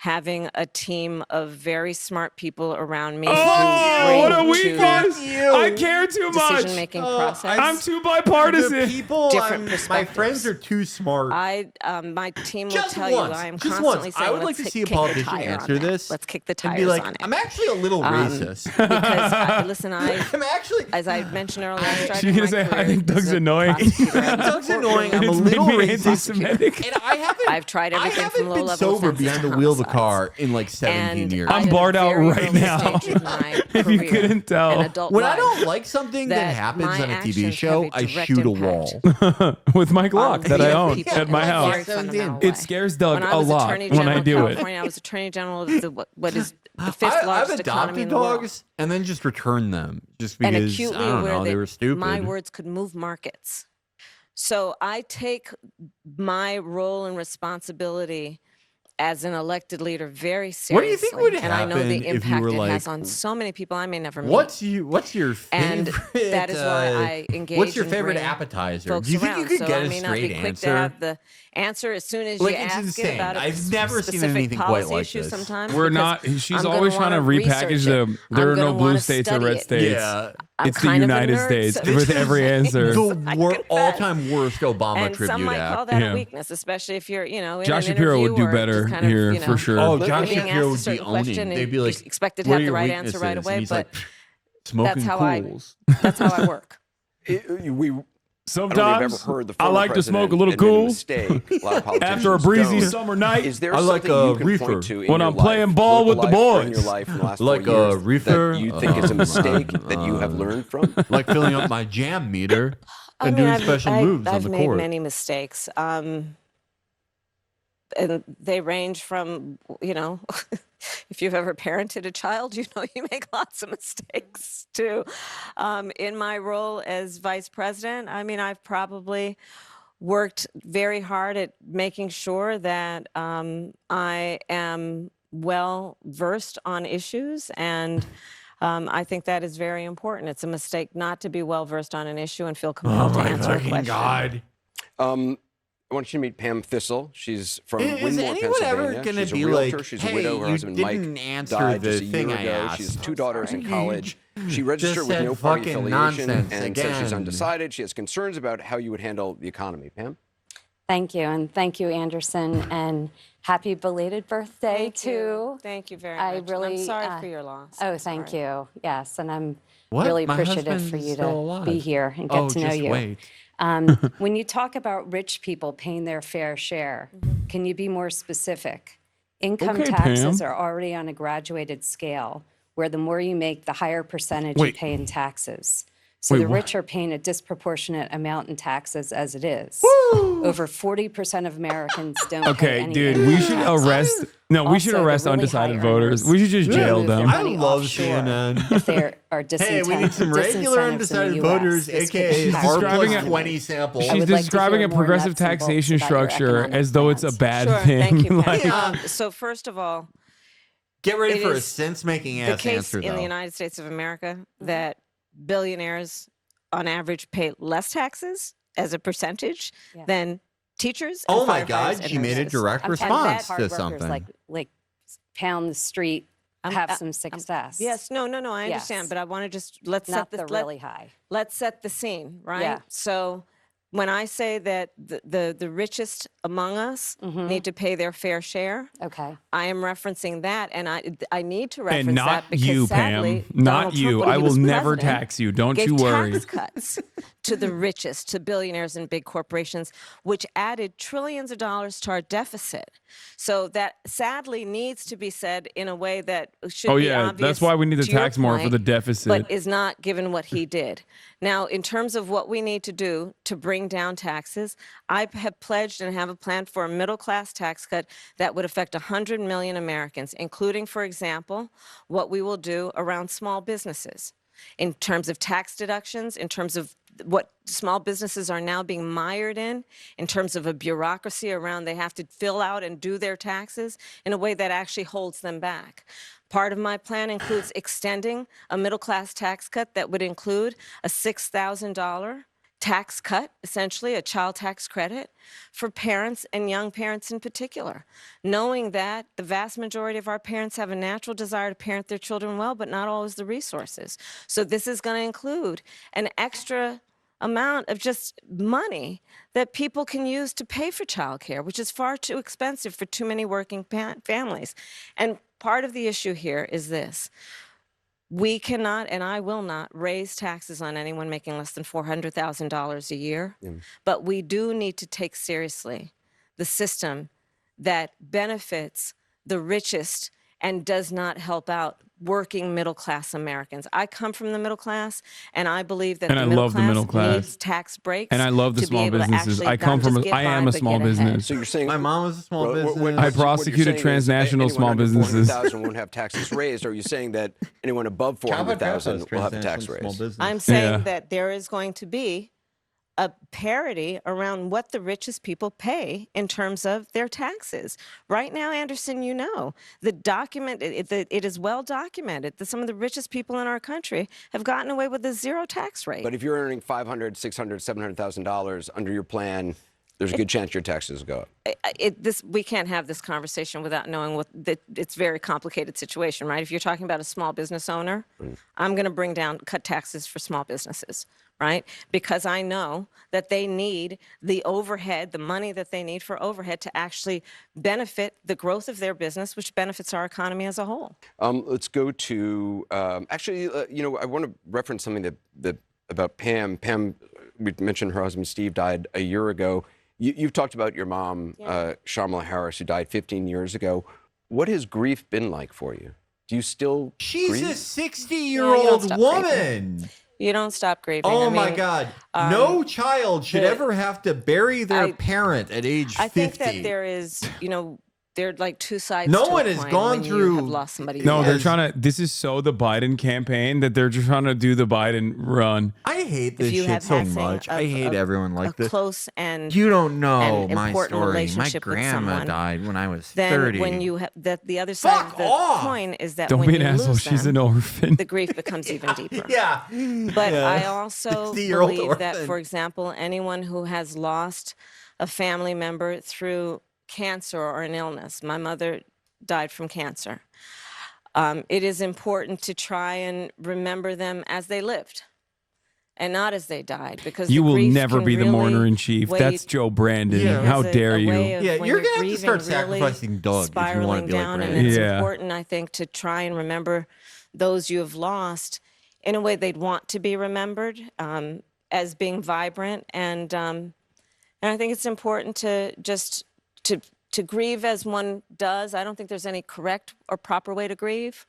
having a team of very smart people around me. Oh, what a weakness! I care too much. Decision-making process. I'm too bipartisan. The people, Different my perspectives. friends are too smart. My team will Just tell once, you I am just constantly once. saying, I would like to see a politician answer this. Let's kick the and tires be like, on it. I'm actually a little racist. Because, listen, I'm actually, as I mentioned earlier, I started She's gonna say, I think Doug's annoying. Doug's annoying. I'm a It's little made me racist. anti-Semitic. And I've tried everything from low been level sober offenses behind to the wheel of the homicides. car in like 17 years. I'm barred out right now. If you couldn't tell. When I don't like something that happens on a TV show, I shoot a wall. With my Glock that I own at my house. It It scares Doug a lot when I do it. I was Attorney General of what is the fifth largest I've economy in adopted the world. dogs and then just returned them just And because I acutely don't aware know, they that were stupid. my words could move markets. So I take my role and responsibility as an elected leader very seriously. What do you think would and I know the happen if you impact were it like, has on so many people I may never meet. What's your favorite? And that is why I engage. What's your and favorite bring appetizer? folks Do you think around. you could So get I a may not be straight quick answer? to have the answer as soon as Like, you it's ask insane. it about I've never seen specific anything quite policy like issue this. sometimes. We're because not. She's I'm always gonna trying to wanna repackage research the. it. There I'm are no gonna blue wanna states or study red it. states. Yeah. I'm It's the kind of a United nerd, States so with every answer. The all-time worst Obama and tribute some might act. call that Yeah. a weakness, especially if you're, in Josh an Shapiro would interview do or better just kind of, here for sure. Oh, being Josh asked Shapiro a would be certain owning. question They'd and be like, expected to "What have are the your right answer right weaknesses?" away, And he's but like, smoking that's how cools. that's how I work. Sometimes I don't think I've ever heard the I former like to smoke a little president admit cool mistake. A lot of after a politicians breezy don't. summer night. Is there I like something a you can reefer. point to in When your I'm playing life, ball with the political life, or in boys. your life in the last Like 4 a years reefer. that you think is a mistake that you have learned from? Like filling up my jam meter I and mean, doing special moves on I've the made court. many mistakes. And they range from, if you've ever parented a child, you make lots of mistakes too. In my role as vice president, I mean, I've probably worked very hard at making sure that I am well versed on issues, and I think that is very important. It's a mistake not to be well versed on an issue and feel compelled to answer a question. God. I want you to meet Pam Thistle. She's from Is Winmore, anyone ever Pennsylvania. gonna She's a be realtor. like, She's "Hey, a widow. Her you husband didn't Mike answer died the just a year thing I ago. asked." She has 2 daughters in college. She registered just with said no party fucking affiliation nonsense and says she's again. undecided. She has concerns about how you would handle the economy. Pam? Thank you, and thank you, Anderson, and happy belated birthday Thank to. you. Thank you very much. I And really. I'm sorry for your loss. Oh, I'm thank sorry. you. Yes, and I'm Really My appreciative husband for is you still to alive. be here and get to know just you. wait. When you talk about rich people paying their fair share, can you be more specific? Income Okay, taxes Pam. are already on a graduated scale, where the more you make, the higher percentage you Wait. pay in taxes. So Wait, the what? rich are paying a disproportionate amount in taxes as it is. Over 40% of Americans don't pay Okay, any dude, income we should taxes. arrest. No, we should Also, the arrest really undecided high voters. earners We should just can jail move their them. I money love offshore CNN. if they are Hey, we need some regular disincentives in undecided the US. voters, This could aka impact R the describing plus it- 20 sample. She's would like to describing hear a more progressive nuts and bolts taxation about your structure economic as though it's a plans. bad Sure, thing. thank you, Pat. Like- So first of all, Get ready it for a is sense-making the ass case answer, in the though. United States of America that billionaires, on average, pay less taxes as a percentage than teachers. And Oh my firefighters God, and she made a nurses. direct And response hard to workers something. like pound the street, have some success. Yes, no, I understand, Yes. but I want to just let's Not set the really high. Let's set the scene, right? Yeah. So when I say that the richest among us need to pay their fair share, Okay. I am referencing that, and I need to reference And not that because you, sadly, Pam. Not Donald Trump, you. when he I will was never president, tax you. Don't gave you worry. tax cuts to the richest, to billionaires and big corporations, which added trillions of dollars to our deficit. So that sadly needs to be said in a way that should Oh be yeah, obvious. that's why we need to your tax more for point, the deficit. but is not given what he did. Now, in terms of what we need to do to bring down taxes, I have pledged and have a plan for a middle-class tax cut that would affect 100 million Americans, including, for example, what we will do around small businesses in terms of tax deductions, in terms of what small businesses are now being mired in terms of a bureaucracy around they have to fill out and do their taxes in a way that actually holds them back. Part of my plan includes extending a middle-class tax cut that would include a $6,000 tax cut, essentially a child tax credit for parents and young parents in particular, knowing that the vast majority of our parents have a natural desire to parent their children well, but not always the resources. So this is going to include an extra amount of just money that people can use to pay for childcare, which is far too expensive for too many working families. And part of the issue here is this. We cannot, and I will not, raise taxes on anyone making less than $400,000 a year, but we do need to take seriously the system that benefits the richest and does not help out working middle-class Americans. I come from the middle class, and I believe that And the I middle love the middle class. needs tax breaks. And I love the to be small able to businesses. actually I come not just from. get I am by, a but small get ahead. business. So you're saying My mom was a small business. I what you're prosecuted saying is transnational anyone small under businesses. 400,000 won't have taxes raised. Or are you saying that anyone above 400,000 will have a tax raise? I'm saying that there is going to be a parity around what the richest people pay in terms of their taxes. Right now, Anderson, you know, the document, it is well documented that some of the richest people in our country have gotten away with a zero tax rate. But if you're earning $500,000, $600,000, $700,000 under your plan, there's a good chance your taxes go up. We can't have this conversation without knowing it's a very complicated situation, right? If you're talking about a small business owner, I'm going to cut taxes for small businesses, right? Because I know that they need the overhead, the money that they need for overhead to actually benefit the growth of their business, which benefits our economy as a whole. Let's go to, actually, I want to reference something that about Pam. Pam, we mentioned her husband Steve died a year ago. You've talked about your mom, Kamala Harris, who died 15 years ago. What has grief been like for you? Do you still She's grieve? a 60-year-old woman. You don't stop grieving. Oh I my mean, God. No child should ever have to bury their parent at age 50. I think that there is, there are like two sides No to one a has coin gone when you through- have lost somebody. No, you they're love. trying to. This is so the Biden campaign that they're just trying to do the Biden run. I hate this you shit have so had much. a- I hate a- everyone like a this. close and You don't know and my important story. My relationship with grandma someone, died when I was then 30. when you have the other side of the coin is that Don't when be an you asshole. lose She's them, an orphan. the grief becomes even deeper. Yeah. But Yeah. I also 60-year-old believe that, orphan. for example, anyone who has lost a family member through cancer or an illness, my mother died from cancer. It is important to try and remember them as they lived and not as they died, because You the will grief never can be the really mourner in chief. weigh- That's Joe Brandon. Yeah. How There's dare a you? way of Yeah, when you're gonna have to grieving start really sacrificing Doug if you want spiraling to be like down, and Brandon. it's Yeah. important, I think, to try and remember those you have lost in a way they'd want to be remembered, as being vibrant. And I think it's important to just to grieve as one does. I don't think there's any correct or proper way to grieve.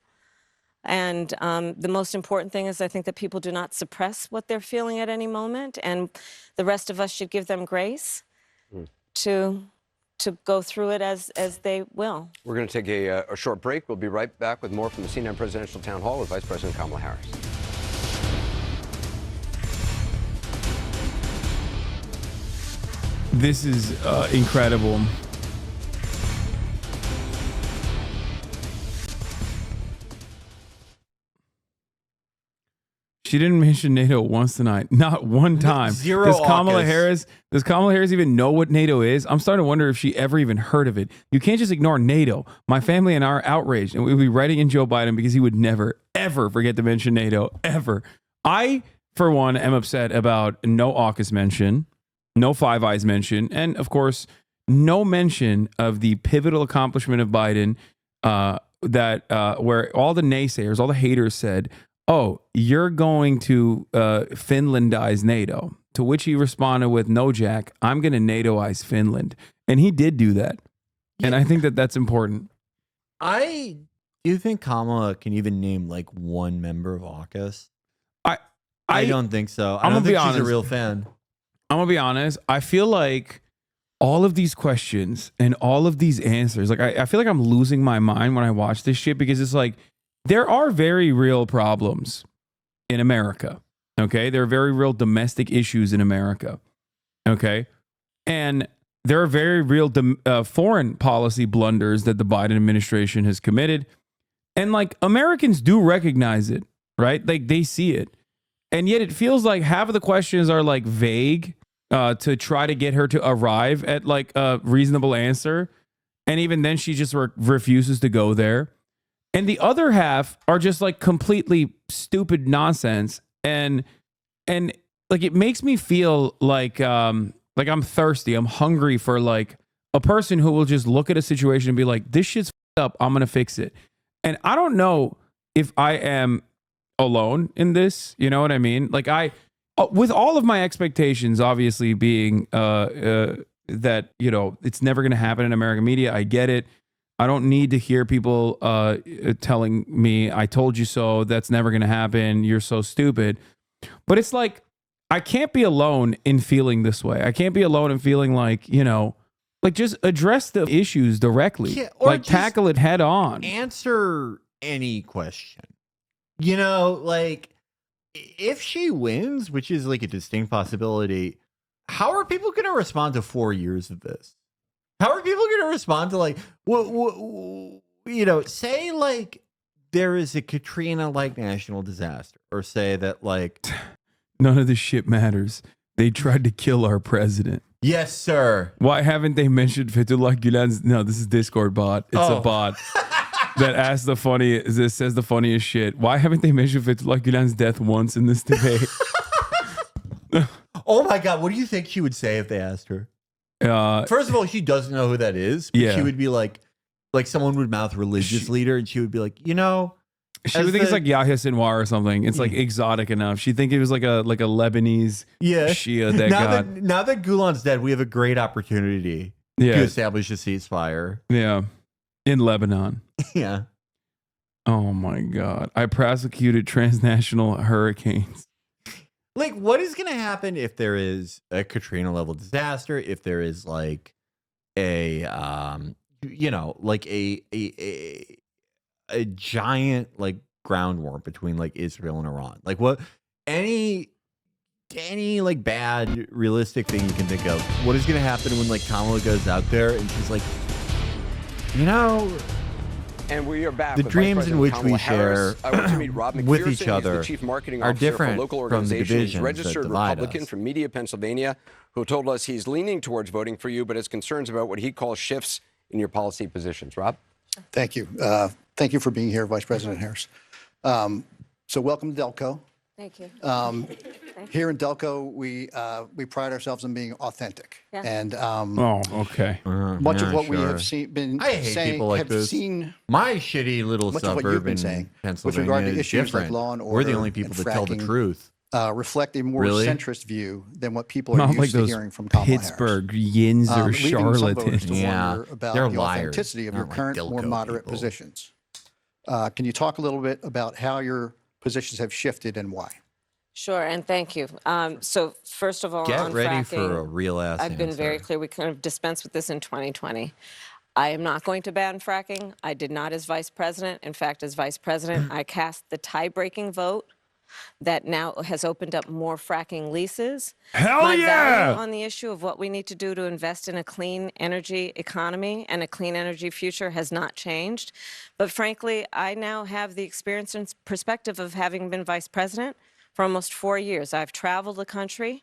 And the most important thing is I think that people do not suppress what they're feeling at any moment, and the rest of us should give them grace to go through it as they will. We're going to take a short break. We'll be right back with more from the CNN Presidential Town Hall with Vice President Kamala Harris. This is incredible. She didn't mention NATO once tonight. Not one time. Zero. Does Kamala Harris even know what NATO is? I'm starting to wonder if she ever even heard of it. You can't just ignore NATO. My family and I are outraged, and we'll be writing in Joe Biden because he would never, ever forget to mention NATO, ever. I, for one, am upset about no AUKUS mention, no Five Eyes mention, and, of course, no mention of the pivotal accomplishment of Biden where all the naysayers, all the haters said, oh, you're going to Finlandize NATO. To which he responded with, no, Jack, I'm going to NATOize Finland. And he did do that. Yeah. And I think that that's important. Do you think Kamala can even name like one member of AUKUS? I don't think so. I don't think she's a real fan. I'm going to be honest. I feel like all of these questions and all of these answers, like I feel like I'm losing my mind when I watch this shit, because it's like, there are very real problems in America, okay? There are very real domestic issues in America, okay? And there are very real foreign policy blunders that the Biden administration has committed. And, like, Americans do recognize it, right? Like, they see it. And yet it feels like half of the questions are, like, vague to try to get her to arrive at, like, a reasonable answer. And even then, she just refuses to go there. And the other half are just like completely stupid nonsense. And like, it makes me feel like I'm thirsty. I'm hungry for like a person who will just look at a situation and be like, this shit's f***ed up. I'm going to fix it. And I don't know if I am alone in this. You know what I mean? Like, with all of my expectations, obviously being that, you know, it's never going to happen in American media. I get it. I don't need to hear people telling me, I told you so, that's never going to happen, you're so stupid. But it's like, I can't be alone in feeling this way. I can't be alone in feeling like, you know, like, just address the issues directly. Yeah, or like, tackle it head on. Answer any question. You know, like, if she wins, which is like a distinct possibility, how are people going to respond to 4 years of this? How are people going to respond to, like, you know, say, like, there is a Katrina-like national disaster, or say that, like, none of this shit matters. They tried to kill our president. Yes, sir. Why haven't they mentioned Fethullah Gulen's? No, this is Discord bot. It's a bot that says the funniest shit. Why haven't they mentioned Fethullah Gulen's death once in this debate? Oh my God, what do you think she would say if they asked her? First of all, she doesn't know who that is. But she would be like someone would mouth religious leader, and she would be like, you know, she would think it's like Yahya Sinwar or something. It's like exotic enough. She'd think it was like a Lebanese Shia that now that Gulen's dead, we have a great opportunity to establish a ceasefire. Yeah, in Lebanon. Yeah. Oh my God! I prosecuted transnational hurricanes. Like, what is going to happen if there is a Katrina level disaster? If there is like a, you know, like a giant like ground war between like Israel and Iran? Like, what any like bad realistic thing you can think of? What is going to happen when like Kamala goes out there and she's like, you know? And we are back. The with dreams in which Kamala we share I want to meet Rob with McPherson. each other He's the chief marketing are officer different for a local from the organization. He's divisions registered that divide Republican us. from Media, Pennsylvania, who told us he's leaning towards voting for you, but has concerns about what he calls shifts in your policy positions. Rob? Thank you. Thank you for being here, Vice President Harris. So welcome to Delco. Thank you. Here in Delco, we pride ourselves on being authentic. Yeah. And Oh, okay. much of what we have been I hate saying, people like have this. seen My shitty little much of what suburb you've been in saying with Pennsylvania regard to is issues different. like law and order. We're the only people and that tell the fracking, truth. reflect a more Really? centrist view than what people are Not used like to those hearing from Kamala Pittsburgh Yinzer Harris. Leaving some voters charlatans. to wonder about they're the liars, authenticity of your not like current, Delco more moderate people. positions. Can you talk a little bit about how your positions have shifted and why? Sure, and thank you. So first of all, Get on ready fracking, for a real ass I've been very answer. clear. We kind of dispensed with this in 2020. I am not going to ban fracking. I did not as vice president. In fact, as vice president, I cast the tie-breaking vote that now has opened up more fracking leases. Hell My yeah! value on the issue of what we need to do to invest in a clean energy economy and a clean energy future has not changed. But frankly, I now have the experience and perspective of having been vice president for almost 4 years. I've traveled the country.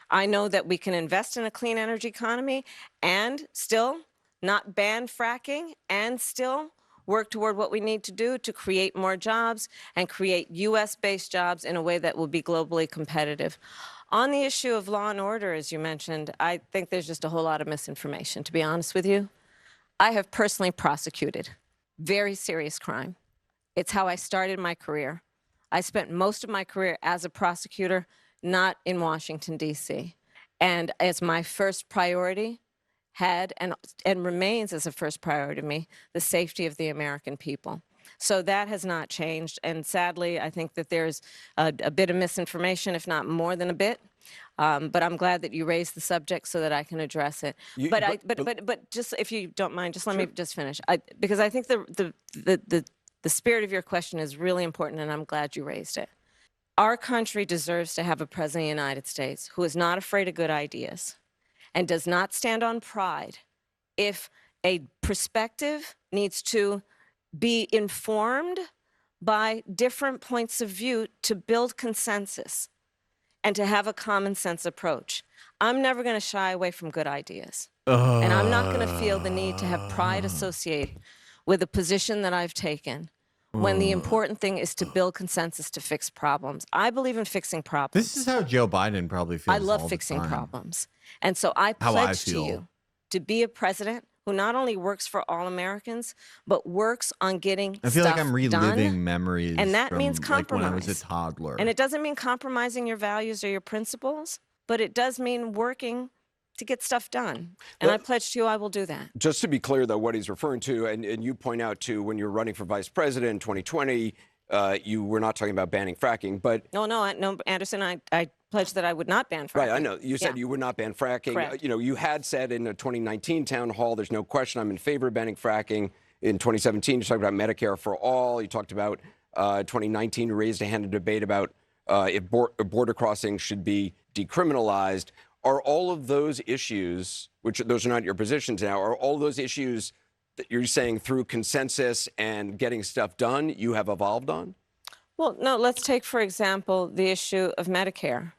I know that we can invest in a clean energy economy and still not ban fracking and still work toward what we need to do to create more jobs and create U.S.-based jobs in a way that will be globally competitive. On the issue of law and order, as you mentioned, I think there's just a whole lot of misinformation, to be honest with you. I have personally prosecuted very serious crime. It's how I started my career. I spent most of my career as a prosecutor, not in Washington, D.C. And as my first priority had and remains as a first priority to me, the safety of the American people. So that has not changed. And sadly, I think that there's a bit of misinformation, if not more than a bit. But I'm glad that you raised the subject so that I can address it. But just if you don't mind, just let me just finish. Because I think the spirit of your question is really important, and I'm glad you raised it. Our country deserves to have a president of the United States who is not afraid of good ideas and does not stand on pride. If a perspective needs to be informed by different points of view to build consensus and to have a common sense approach. I'm never going to shy away from good ideas. And I'm not going to feel the need to have pride associated with a position that I've taken when the important thing is to build consensus to fix problems. I believe in fixing problems. This is how Joe Biden probably feels. I love all fixing the time. problems. And so I pledge to you to be a president who not only works for all Americans, but works on getting I feel stuff like I'm reliving done. memories. And that from, means like compromise. when I was a toddler. And it doesn't mean compromising your values or your principles, but it does mean working to get stuff done. And I pledge to you I will do that. Just to be clear, though, what he's referring to, and you point out, too, when you're running for vice president in 2020, you were not talking about banning fracking, but... No, Anderson, I pledged that I would not ban fracking. Right, I know. You said you would not ban fracking. Correct. You had said in the 2019 town hall, there's no question I'm in favor of banning fracking. In 2017, you talked about Medicare for all. You talked about 2019, you raised a hand in debate about if border crossings should be decriminalized. Are all of those issues, which those are not your positions now, are all those issues that you're saying through consensus and getting stuff done you have evolved on? Well, no, let's take, for example, the issue of Medicare.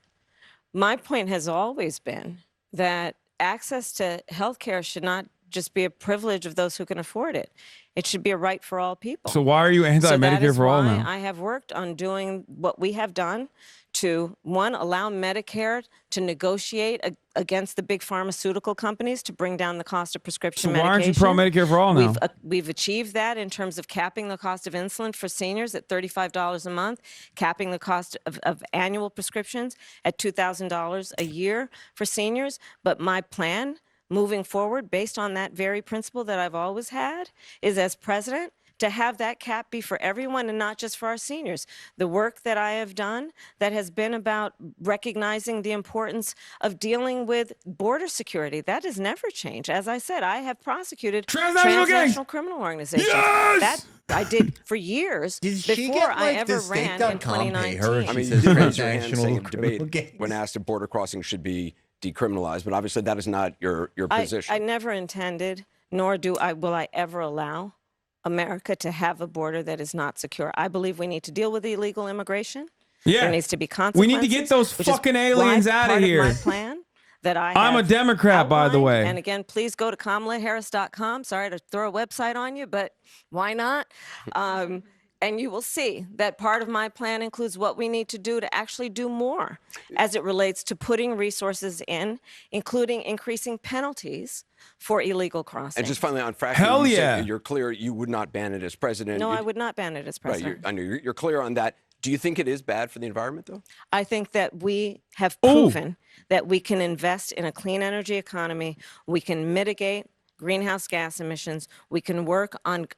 My point has always been that access to health care should not just be a privilege of those who can afford it. It should be a right for all people. So why are you anti-Medicare for all So that is now? why I have worked on doing what we have done to, one, allow Medicare to negotiate against the big pharmaceutical companies to bring down the cost of prescription medication. So why aren't you pro-Medicare for all now? We've achieved that in terms of capping the cost of insulin for seniors at $35 a month, capping the cost of annual prescriptions at $2,000 a year for seniors. But my plan moving forward, based on that very principle that I've always had, is as president, to have that cap be for everyone and not just for our seniors. The work that I have done that has been about recognizing the importance of dealing with border security, that has never changed. As I said, I have prosecuted transnational criminal organizations. Yes! That I did for years before I ever ran in 2019. I mean, you did raise your hand saying in debate when asked if border crossing should be decriminalized, but obviously that is not your position. I never intended, nor will I ever allow America to have a border that is not secure. I believe we need to deal with illegal immigration. Yeah. There needs to be consequences. We need to get those fucking aliens out of here. Part of my plan that I'm a Democrat, by the way. And again, please go to KamalaHarris.com. Sorry to throw a website on you, but why not? And you will see that part of my plan includes what we need to do to actually do more as it relates to putting resources in, including increasing penalties for illegal crossings. And just finally on fracking, Hell you yeah. said you're clear you would not ban it as president. No, I would not ban it as president. Right, I know you're clear on that. Do you think it is bad for the environment, though? I think that we have proven that we can invest in a clean energy economy. We can mitigate greenhouse gas emissions. We can work on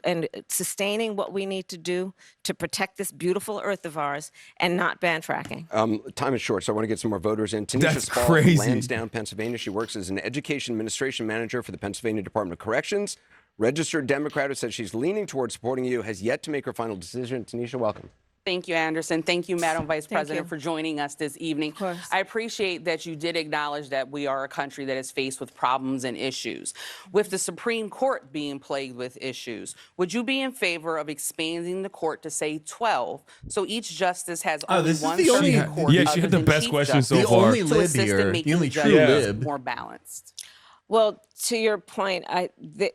and sustaining what we need to do to protect this beautiful earth of ours and not ban fracking. Time is short, so I want to get some more voters in. Tanisha That's Spall crazy. from Lansdowne, Pennsylvania. She works as an education administration manager for the Pennsylvania Department of Corrections. Registered Democrat who says she's leaning towards supporting you, has yet to make her final decision. Tanisha, welcome. Thank you, Anderson. Thank you, Madam Vice President, for joining us this evening. I appreciate that you did acknowledge that we are a country that is faced with problems and issues. With the Supreme Court being plagued with issues, would you be in favor of expanding the court to, say, 12, so each justice has only one circuit court? Yeah, she had the best question so The far. only lib here, the only true lib. More balanced. Well, to your point,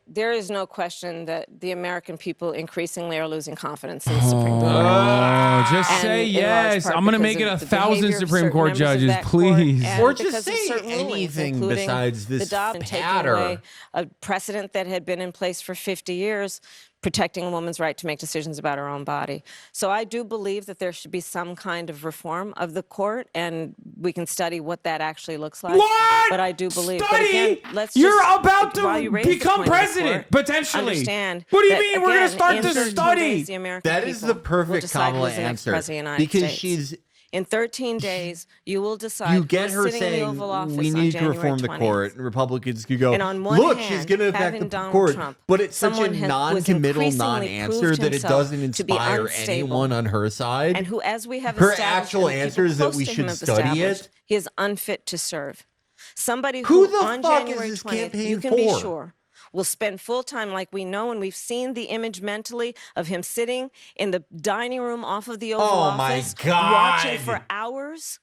there is no question that the American people increasingly are losing confidence in the Supreme Court. Oh, just And say in large yes. part I'm going to because make it of the 1,000 behavior of Supreme certain Court members of judges, that court, please. and Or because just of say certain rulings, anything including besides this the Dobbs and taking patter. away a precedent that had been in place for 50 years, protecting a woman's right to make decisions about her own body. So I do believe that there should be some kind of reform of the court, and we can study what that actually looks like. What? But I do believe. Study? But again, let's You're just, about while to you raise the become point of the president, court, potentially. Understand What do you that, mean? We're going to again, start in this 13 study. days, the American That is the people will perfect decide Kamala who's the next answer president of the United because States. she's. In 13 days, you will decide You get who her is sitting in the saying Oval Office we on need to January reform the 20th. court, and Republicans could go, And on one look, hand, she's going to affect having the Donald court, Trump, but it's such a someone who has non-committal increasingly non-answer proved that it himself doesn't to be inspire unstable, anyone on her side. and who, as we have Her established, actual and the answer is people that we close to him should have study established, it. he is unfit to serve. Somebody Who who the on fuck is January this 20th, campaign you can be for? sure, will spend full time like we know, and we've seen the image mentally of him sitting in the dining room off of the Oval Office, watching for hours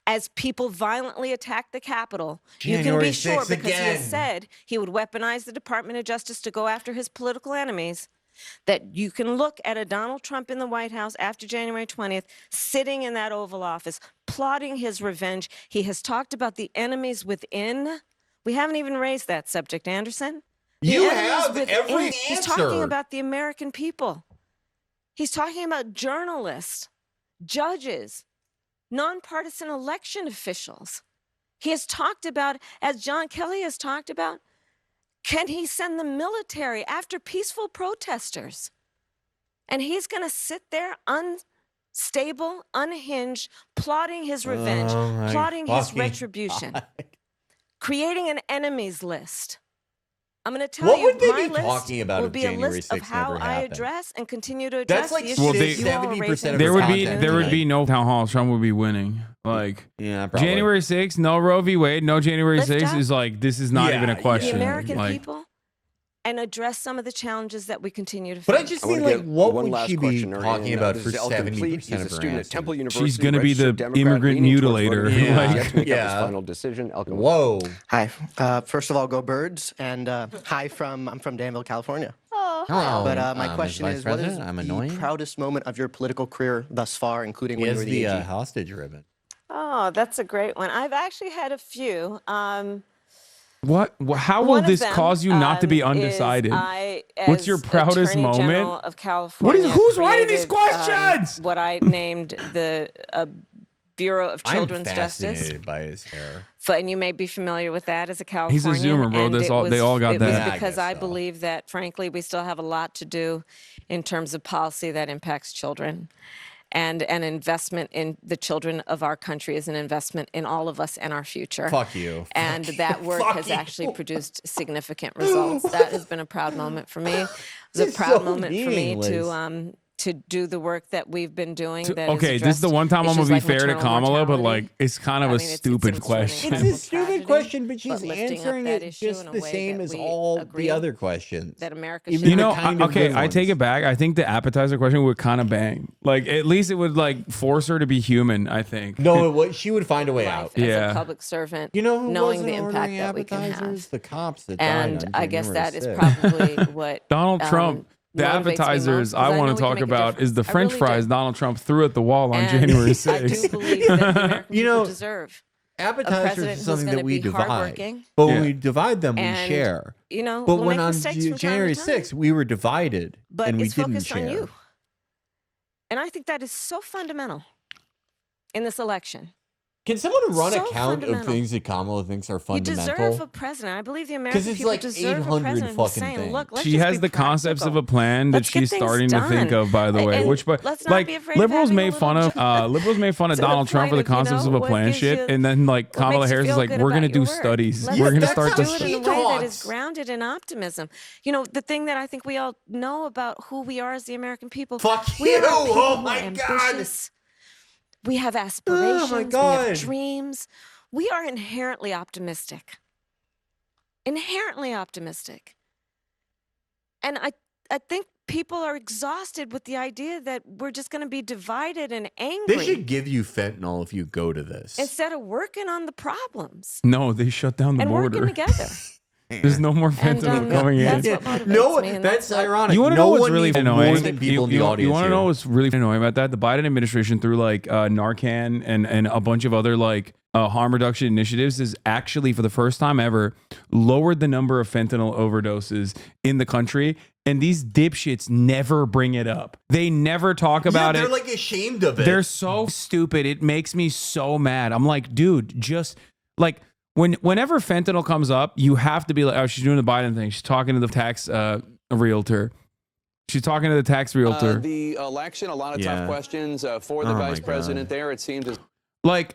as people violently attack the Capitol. You can be sure, because he has said he would weaponize the Department of Justice to go after his political enemies, that you can look at a Donald Trump in the White House after January 20th, sitting in that Oval Office, plotting his revenge. He has talked about the enemies within. We haven't even raised that subject, Anderson. The You enemies have within. every He's answer. talking about the American people. He's talking about journalists, judges, nonpartisan election officials. He has talked about, as John Kelly has talked about, can he send the military after peaceful protesters? And he's going to sit there unstable, unhinged, plotting his revenge, plotting his retribution, creating an enemies list. I'm going to tell What you, would they my be list talking about will if be a January list of 6th how never I happened? address and continue to address That's like the issues that you all are 70% raising. of There her would be content. no town halls. Trump would be winning. Like probably. January 6th, no Roe v. Wade, no January Lift 6th up is like this is not even a question. the American like, people and address some of the challenges that we continue to face. But I just mean, like, what one would last she be question, talking and, about this for is Elton 70% Fleet. He's of a her student at answers? Temple University. She's going to be the registered Democrat, immigrant leaning towards mutilator. voting for Like, yet to make up his final decision. Elton, Whoa. Hi. First of all, go Birds, and hi I'm from Danville, California. Hello. But my question Vice is, what is President, I'm the annoying. proudest moment of your political career thus far, including He when you has were the the AG? hostage ribbon. Oh, that's a great one. I've actually had a few. what? How will One of this them, cause you not to be is undecided? I, What's your as proudest Attorney moment? General of California, Who's writing these created, questions? what I named the Bureau of I'm Children's Justice. fascinated by his hair. And you may be familiar with that as a Californian. He's a Zoomer, bro. and That's it all- they all got it that. was Yeah, I because guess I so. believe that, frankly, we still have a lot to do in terms of policy that impacts children. And an investment in the children of our country is an investment in all of us and our future. Fuck you. And that work Fuck has you. actually produced significant results. That has been a proud moment for me. It was a This is proud so moment for me meaningless. to do the work that we've been doing. That Okay, has this is the addressed one time I'm issues gonna be like fair to maternal Kamala, but mortality. like it's kind of I a mean, it's stupid concerning question. It's a stupid question, but she's but lifting up answering that it issue just in a the way same that as we all agree the other questions. that America Even should You know, the kind of okay, good I take ones. it back. I think the appetizer question would kind of bang. Like at least it would like force her to be human. I think. No, she would find a way out. as Yeah. a public servant, You know who knowing wasn't the impact ordering that we can appetizers? have. The cops that And died on I guess January that is 6th. probably what Donald Trump. The motivates me appetizers most, 'cause I know want we to can talk make a about is the difference. I French really fries do. Donald Trump threw at the wall on And January I 6th. do believe that the American You people know, deserve a appetizers president is who's something going that to we be divide. hardworking. But when we divide them, we and, share. You know, But we'll when make on mistakes from time January to time. 6th, we were divided But and we it's didn't focused share. on you. And I think that is so fundamental in this election. Can someone run So a count of fundamental. things that Kamala thinks are You fundamental? deserve a president. I believe the American it's people like deserve 800 a president who's fucking saying, things. look, let's She just has be the concepts of a practical. plan that Let's get she's things starting to think done. of, by the way. And Which, but let's not like be afraid of liberals having a made fun little of liberals made fun of to the Donald Trump for the point of, you concepts know, of a what plan gives shit, you- and then like what Kamala makes you Harris is feel like, good we're gonna about your do work. studies. Let's We're gonna let's start do the. it in a way that is grounded in optimism. You know, the thing that I think we all know about who we are as the American people. Fuck we you! Are people Oh who my are God! ambitious. We have aspirations. We God! have dreams. We are inherently optimistic. Inherently optimistic. And I think people are exhausted with the idea that we're just going to be divided and angry They should give you fentanyl if you go to this. instead of working on the problems No, they shut down the and border. working together. There's no more fentanyl coming in. That's what motivates No, me. And that's what- ironic. You want to no know what's one really needs annoying? more than people in the audience You want to here. know what's really annoying about that? The Biden administration, through like Narcan and a bunch of other like harm reduction initiatives, is actually for the first time ever lowered the number of fentanyl overdoses in the country. And these dipshits never bring it up. They never talk about they're it. like ashamed of it. They're so stupid. It makes me so mad. I'm like, dude, just like whenever fentanyl comes up, you have to be like, oh, she's doing the Biden thing. She's talking to the tax realtor. She's talking to the tax realtor. The election, a lot of tough questions for the vice president there. It seemed as like,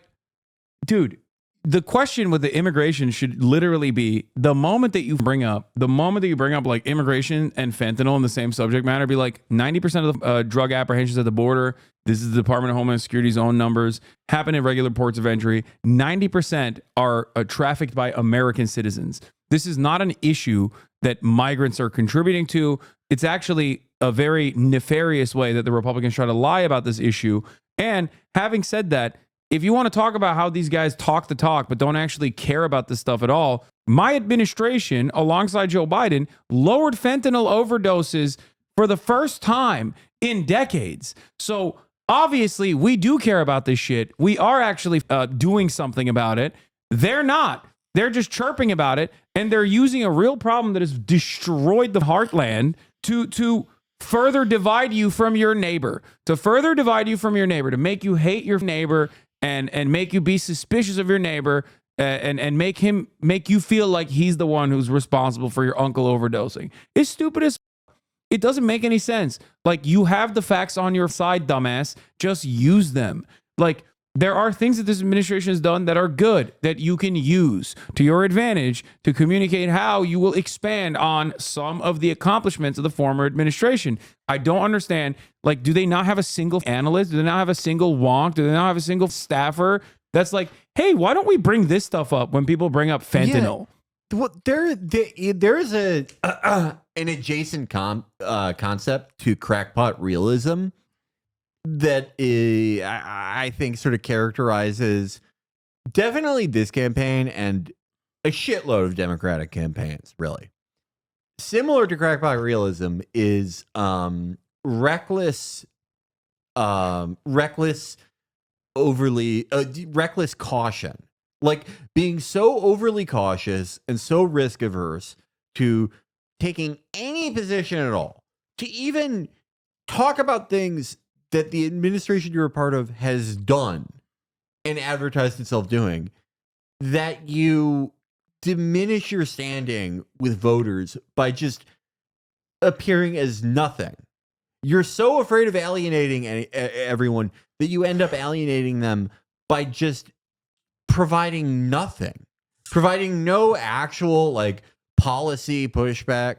dude, the question with the immigration should literally be the moment that you bring up like immigration and fentanyl in the same subject matter, be like 90% of the drug apprehensions at the border. This is the Department of Homeland Security's own numbers, happen at regular ports of entry. 90% are trafficked by American citizens. This is not an issue that migrants are contributing to. It's actually a very nefarious way that the Republicans try to lie about this issue. And having said that, if you want to talk about how these guys talk the talk but don't actually care about this stuff at all, my administration, alongside Joe Biden, lowered fentanyl overdoses for the first time in decades. So obviously, we do care about this shit. We are actually doing something about it. They're not. They're just chirping about it, and they're using a real problem that has destroyed the heartland to further divide you from your neighbor, to make you hate your neighbor and make you be suspicious of your neighbor and make you feel like he's the one who's responsible for your uncle overdosing. It's stupid as it doesn't make any sense. Like, you have the facts on your side, dumbass. Just use them. Like, there are things that this administration has done that are good that you can use to your advantage to communicate how you will expand on some of the accomplishments of the former administration. I don't understand. Like, do they not have a single analyst? Do they not have a single wonk? Do they not have a single staffer that's like, hey, why don't we bring this stuff up when people bring up fentanyl? Yeah. Well, there is an adjacent concept to crackpot realism that I think sort of characterizes definitely this campaign and a shitload of Democratic campaigns, really. Similar to crackpot realism is reckless caution. Like, being so overly cautious and so risk averse to taking any position at all, to even talk about things that the administration you're a part of has done and advertised itself doing, that you diminish your standing with voters by just appearing as nothing. You're so afraid of alienating everyone that you end up alienating them by just providing nothing, providing no actual like policy pushback,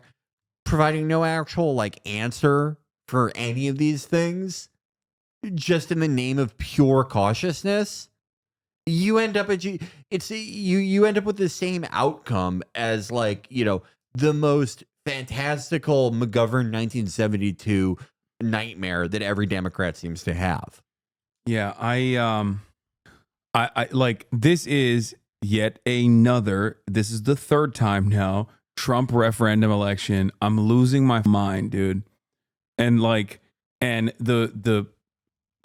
providing no actual like answer for any of these things, just in the name of pure cautiousness. You end up you end up with the same outcome as, like, you know, the most fantastical McGovern 1972 nightmare that every Democrat seems to have. Yeah, I like, this is yet another, this is the third time now, Trump referendum election. I'm losing my mind, dude. And like, and the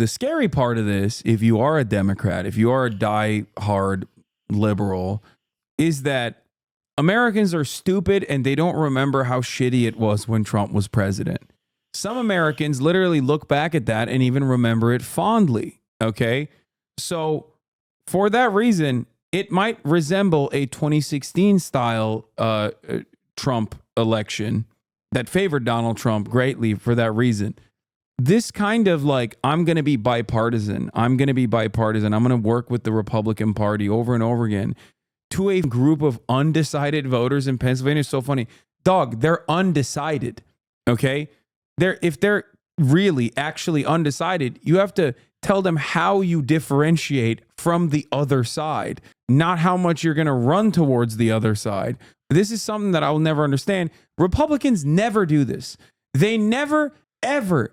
scary part of this, if you are a Democrat, if you are a die-hard liberal, is that Americans are stupid and they don't remember how shitty it was when Trump was president. Some Americans literally look back at that and even remember it fondly. Okay. So for that reason, it might resemble a 2016 style Trump election that favored Donald Trump greatly for that reason. This kind of like, I'm going to be bipartisan. I'm going to work with the Republican Party over and over again to a group of undecided voters in Pennsylvania. It's so funny. Dog, they're undecided. Okay. If they're really actually undecided, you have to tell them how you differentiate from the other side, not how much you're going to run towards the other side. This is something that I will never understand. Republicans never do this. They never, ever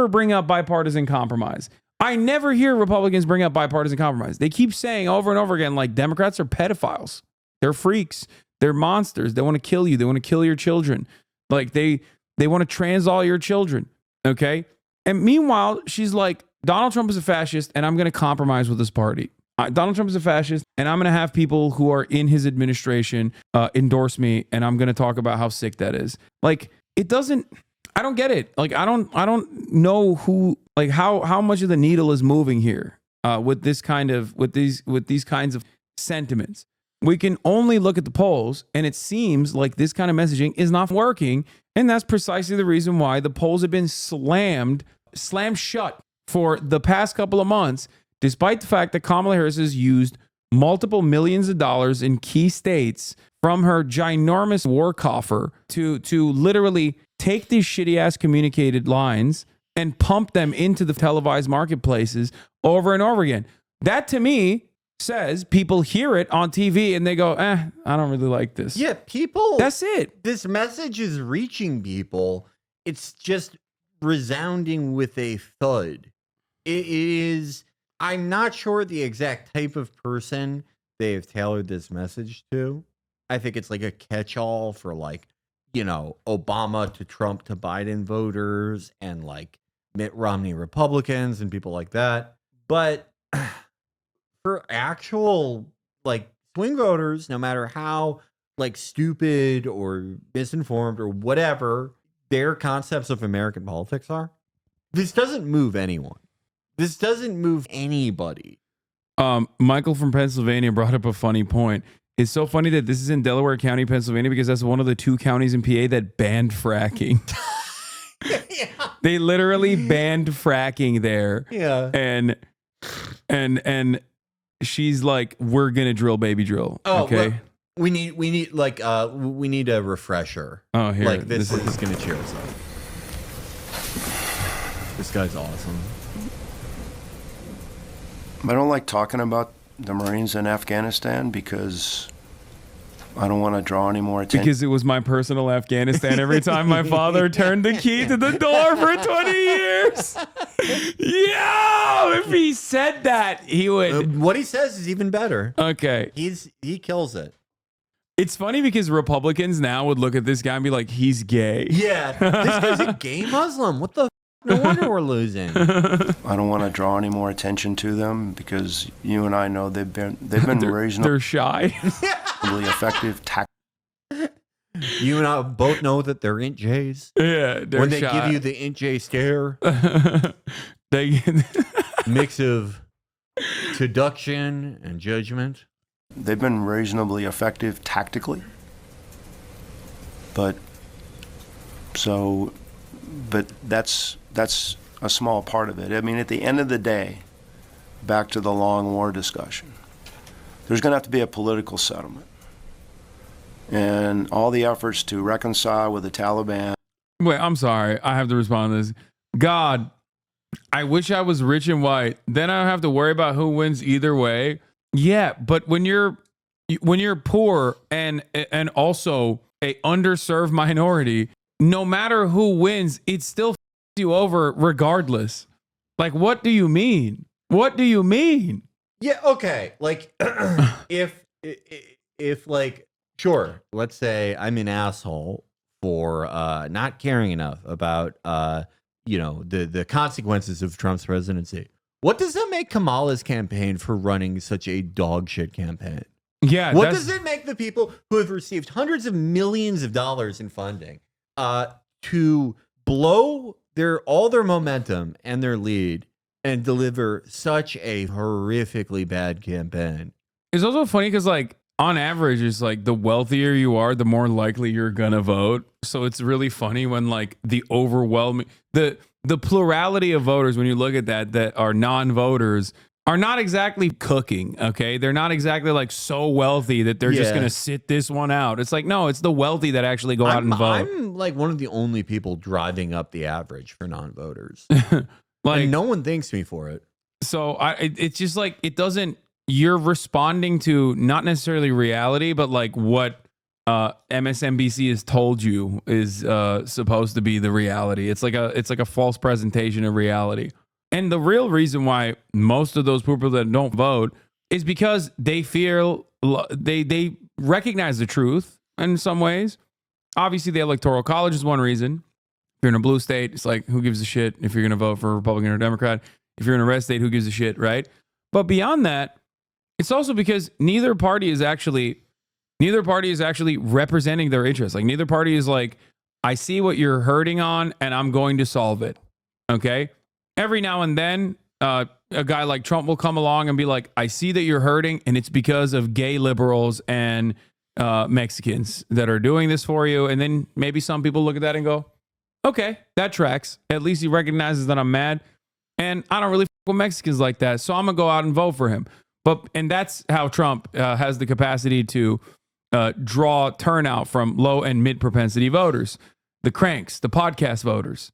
bring up bipartisan compromise. I never hear Republicans bring up bipartisan compromise. They keep saying over and over again, like, Democrats are pedophiles. They're freaks. They're monsters. They want to kill you. They want to kill your children. Like, they want to trans all your children. Okay. And meanwhile, she's like, Donald Trump is a fascist and I'm going to compromise with this party. Donald Trump is a fascist and I'm going to have people who are in his administration endorse me, and I'm going to talk about how sick that is. Like, it doesn't, I don't get it. Like, I don't know who, like how much of the needle is moving here with this kind of, with these kinds of sentiments. We can only look at the polls, and it seems like this kind of messaging is not working. And that's precisely the reason why the polls have been slammed shut for the past couple of months, despite the fact that Kamala Harris has used multiple millions of dollars in key states from her ginormous war coffer to literally take these shitty ass communicated lines and pump them into the televised marketplaces over and over again. That to me says people hear it on TV and they go, I don't really like this. Yeah, people. That's it. This message is reaching people. It's just resounding with a thud. It is, I'm not sure the exact type of person they've tailored this message to. I think it's like a catch-all for, like, you know, Obama to Trump to Biden voters and like Mitt Romney Republicans and people like that. But for actual like swing voters, no matter how like stupid or misinformed or whatever their concepts of American politics are, this doesn't move anyone. This doesn't move anybody. Michael from Pennsylvania brought up a funny point. It's so funny that this is in Delaware County, Pennsylvania, because that's one of the 2 counties in PA that banned fracking. Yeah. They literally banned fracking there. Yeah. And she's like, we're gonna drill baby drill. Oh, okay. Well, we need a refresher. Oh, here. Like this is gonna cheer us up. This guy's awesome. I don't like talking about the Marines in Afghanistan because I don't want to draw any more attention. Because it was my personal Afghanistan every time my father turned the key to the door for 20 years. Yo, if he said that, he would. What he says is even better. Okay. He kills it. It's funny because Republicans now would look at this guy and be like, he's gay. Yeah, this guy's a gay Muslim. What the? No wonder we're losing. I don't want to draw any more attention to them because you and I know they've been reasonably. They're shy. Really effective You and I both know that they're Int J's. Yeah, they're when they shy. give you the Int J stare, they mix of seduction and judgment. They've been reasonably effective tactically, but that's a small part of it. I mean, at the end of the day, back to the long war discussion, there's going to have to be a political settlement. And all the efforts to reconcile with the Taliban. Wait, I'm sorry. I have to respond to this. God, I wish I was rich and white. Then I don't have to worry about who wins either way. Yeah, but when you're poor and also a underserved minority, no matter who wins, it still f***s you over regardless. Like, what do you mean? What do you mean? Yeah, okay. Like, if like, sure, let's say I'm an asshole for not caring enough about the consequences of Trump's presidency. What does that make Kamala's campaign for running such a dog shit campaign? Yeah. What does it make the people who have received hundreds of millions of dollars in funding to blow all their momentum and their lead and deliver such a horrifically bad campaign? It's also funny because, like, on average, it's like the wealthier you are, the more likely you're gonna vote. So it's really funny when, like, the overwhelming the plurality of voters, when you look at that are non-voters, are not exactly cooking. Okay, they're not exactly like so wealthy that they're just gonna sit this one out. It's like, no, it's the wealthy that actually go out and vote. I'm like one of the only people driving up the average for non-voters. Like, and no one thanks me for it. So it's just like, it doesn't. You're responding to not necessarily reality, but like what MSNBC has told you is supposed to be the reality. It's like a false presentation of reality. And the real reason why most of those people that don't vote is because they feel they recognize the truth in some ways. Obviously, the Electoral College is one reason. If you're in a blue state, it's like, who gives a shit if you're going to vote for a Republican or Democrat? If you're in a red state, who gives a shit, right? But beyond that, it's also because neither party is actually representing their interests. Like, neither party is like, I see what you're hurting on and I'm going to solve it. Okay? Every now and then, a guy like Trump will come along and be like, I see that you're hurting and it's because of gay liberals and Mexicans that are doing this for you. And then maybe some people look at that and go, okay, that tracks. At least he recognizes that I'm mad and I don't really fuck with Mexicans like that. So I'm going to go out and vote for him. And that's how Trump has the capacity to draw turnout from low and mid propensity voters, the cranks, the podcast voters.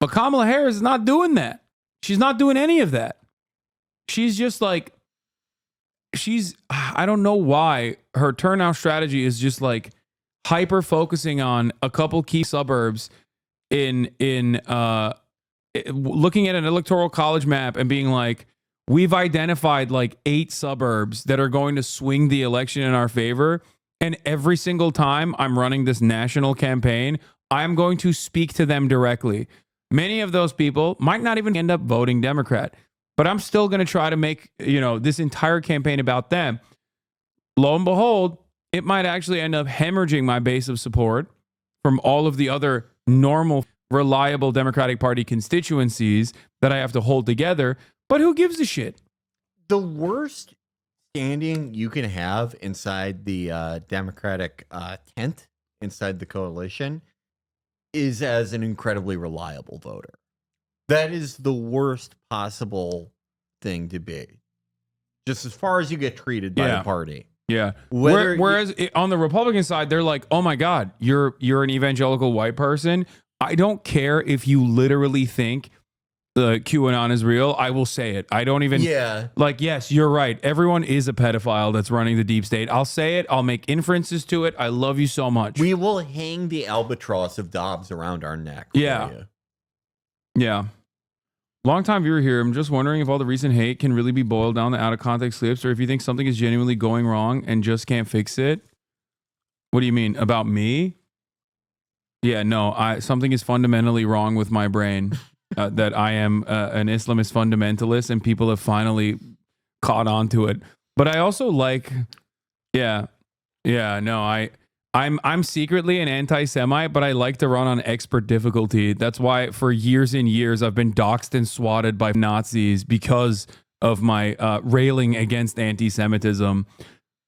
But Kamala Harris is not doing that. She's not doing any of that. She's just like, I don't know why her turnout strategy is just like hyper focusing on a couple key suburbs in looking at an electoral college map and being like, we've identified like 8 suburbs that are going to swing the election in our favor. And every single time I'm running this national campaign, I'm going to speak to them directly. Many of those people might not even end up voting Democrat, but I'm still going to try to make, this entire campaign about them. Lo and behold, it might actually end up hemorrhaging my base of support from all of the other normal, reliable Democratic Party constituencies that I have to hold together. But who gives a shit? The worst standing you can have inside the Democratic tent, inside the coalition, is as an incredibly reliable voter. That is the worst possible thing to be. Just as far as you get treated by the party. Yeah. Whereas on the Republican side, they're like, oh my God, you're an evangelical white person. I don't care if you literally think QAnon is real. I will say it. I don't even like, yes, you're right. Everyone is a pedophile that's running the deep state. I'll say it. I'll make inferences to it. I love you so much. We will hang the albatross of Dobbs around our neck. Yeah. Longtime viewer here. I'm just wondering if all the recent hate can really be boiled down to out of context clips, or if you think something is genuinely going wrong and just can't fix it. What do you mean? About me? Yeah, no, something is fundamentally wrong with my brain. That I am an Islamist fundamentalist, and people have finally caught on to it. But I also like, I'm secretly an anti-Semite, but I like to run on expert difficulty. That's why for years and years I've been doxxed and swatted by Nazis because of my railing against anti-Semitism.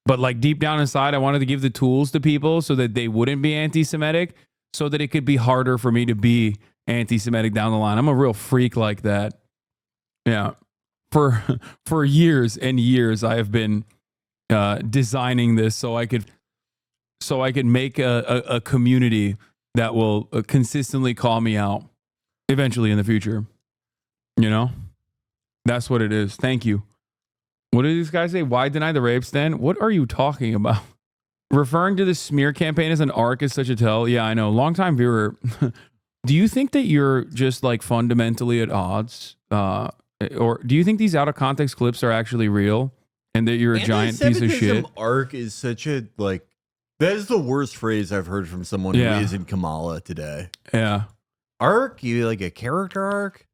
But like deep down inside, I wanted to give the tools to people so that they wouldn't be anti-Semitic, so that it could be harder for me to be anti-Semitic down the line. I'm a real freak like that. Yeah. For years and years, I have been designing this so I could make a community that will consistently call me out eventually in the future. That's what it is. Thank you. What did these guys say? Why deny the rapes then? What are you talking about? Referring to the smear campaign as an arc is such a tell. Yeah, I know. Longtime viewer. Do you think that you're just like fundamentally at odds? Or do you think these out of context clips are actually real and that you're a giant piece of shit? Arc is such a like That is the worst phrase I've heard from someone who isn't Kamala today. Yeah. Arc? You like a character arc?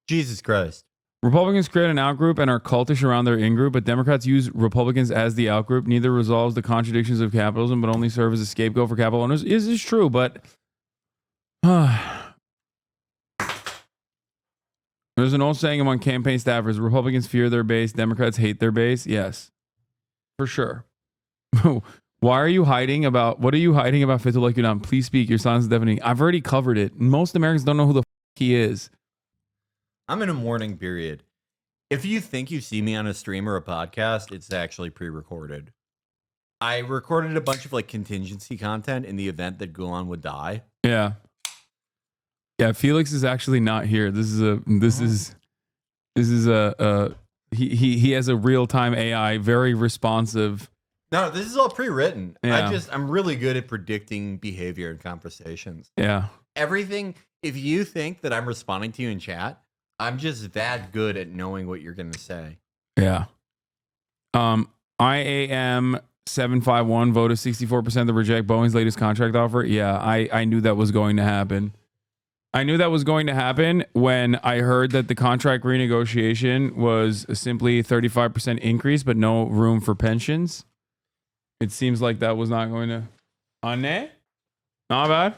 Jesus Christ. Republicans create an outgroup and are cultish around their in-group, but Democrats use Republicans as the outgroup. Neither resolves the contradictions of capitalism, but only serve as a scapegoat for capital owners. This is true, but there's an old saying among campaign staffers: Republicans fear their base, Democrats hate their base. Yes, for sure. Why are you hiding about? What are you hiding about Fithul like you're not? Please speak. Your silence is deafening. I've already covered it. Most Americans don't know who the he is. I'm in a mourning period. If you think you see me on a stream or a podcast, it's actually pre-recorded. I recorded a bunch of like contingency content in the event that Gulen would die. Yeah. Yeah, Felix is actually not here. This is a he has a real-time AI, very responsive. No, this is all pre-written. Yeah. I'm really good at predicting behavior in conversations. Yeah. Everything, if you think that I'm responding to you in chat, I'm just that good at knowing what you're going to say. Yeah. IAM 751 voted 64% to reject Boeing's latest contract offer. Yeah, I knew that was going to happen. I knew that was going to happen when I heard that the contract renegotiation was simply a 35% increase, but no room for pensions. It seems like that was not going to. Anne? Not bad.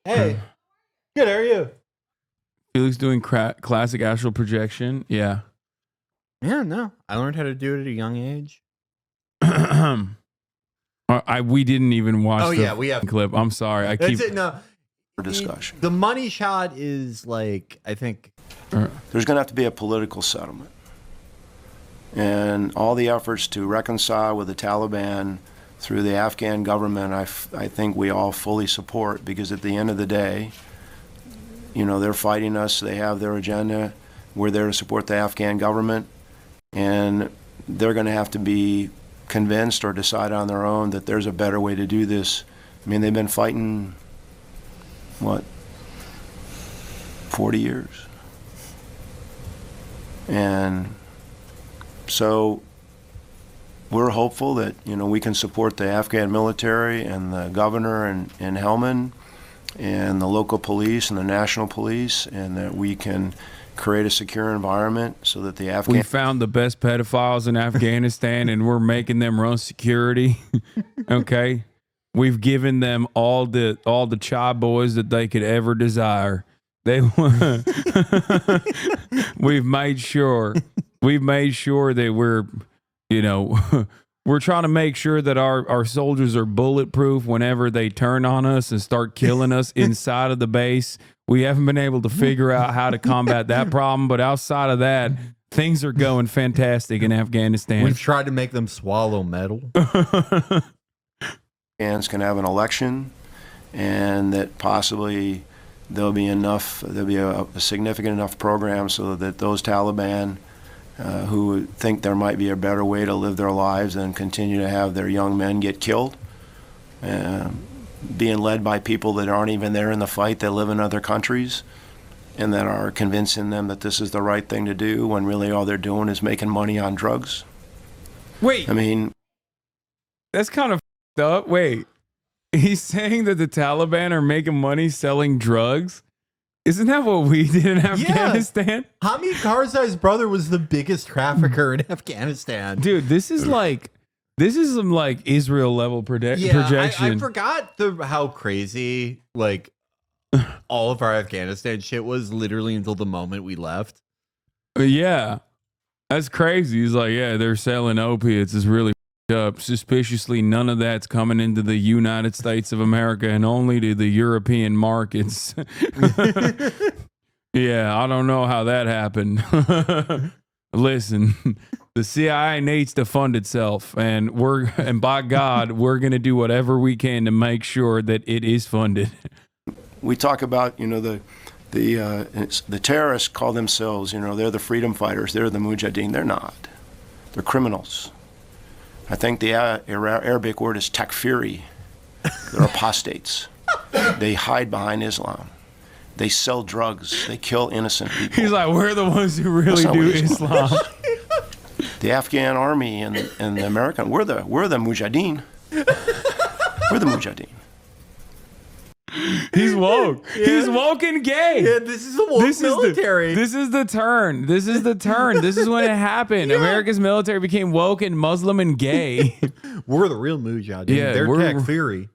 Hey, good. How are you? Felix doing classic astral projection. Yeah. Yeah, no. I learned how to do it at a young age. We didn't even watch we have clip. I'm sorry. I keep it. No. Discussion. The money shot is like, I think there's going to have to be a political settlement. And all the efforts to reconcile with the Taliban through the Afghan government, I think we all fully support, because at the end of the day, you know, they're fighting us. They have their agenda. We're there to support the Afghan government. And they're going to have to be convinced or decide on their own that there's a better way to do this. I mean, they've been fighting, 40 years. And so we're hopeful that, you know, we can support the Afghan military and the governor in Helmand and the local police and the national police, and that we can create a secure environment so that the Afghan... We found the best pedophiles in Afghanistan and we're making them run security. Okay? We've given them all the child boys that they could ever desire. We've made sure that we're, you know, we're trying to make sure that our soldiers are bulletproof whenever they turn on us and start killing us inside of the base. We haven't been able to figure out how to combat that problem, but outside of that, things are going fantastic in Afghanistan. We've tried to make them swallow metal. Afghans can have an election, and that possibly there'll be a significant enough program so that those Taliban who think there might be a better way to live their lives and continue to have their young men get killed, being led by people that aren't even there in the fight, that live in other countries, and that are convincing them that this is the right thing to do when really all they're doing is making money on drugs. Wait. I mean, that's kind of up. Wait, he's saying that the Taliban are making money selling drugs? Isn't that what we did in Afghanistan? Yeah. Hamid Karzai's brother was the biggest trafficker in Afghanistan. Dude, this is some like Israel level projection. I forgot how crazy like all of our Afghanistan shit was literally until the moment we left. Yeah, that's crazy. He's like, yeah, they're selling opiates. It's really up. Suspiciously, none of that's coming into the United States of America and only to the European markets. Yeah, I don't know how that happened. Listen, the CIA needs to fund itself, and by God, we're going to do whatever we can to make sure that it is funded. We talk about, you know, the terrorists call themselves, you know, they're the freedom fighters, they're the mujahideen. They're not. They're criminals. I think the Arabic word is takfiri. They're apostates. They hide behind Islam. They sell drugs. They kill innocent people. He's like, we're the ones who really do Islam. The Afghan army and the American, we're the mujahideen. We're the Mujahideen. He's woke. He's woke and gay. Yeah, this is the woke military. This is the turn. This is the turn. This is when it happened. America's military became woke and Muslim and gay. We're the real Mujahideen. Yeah, They're we're- Takfiri.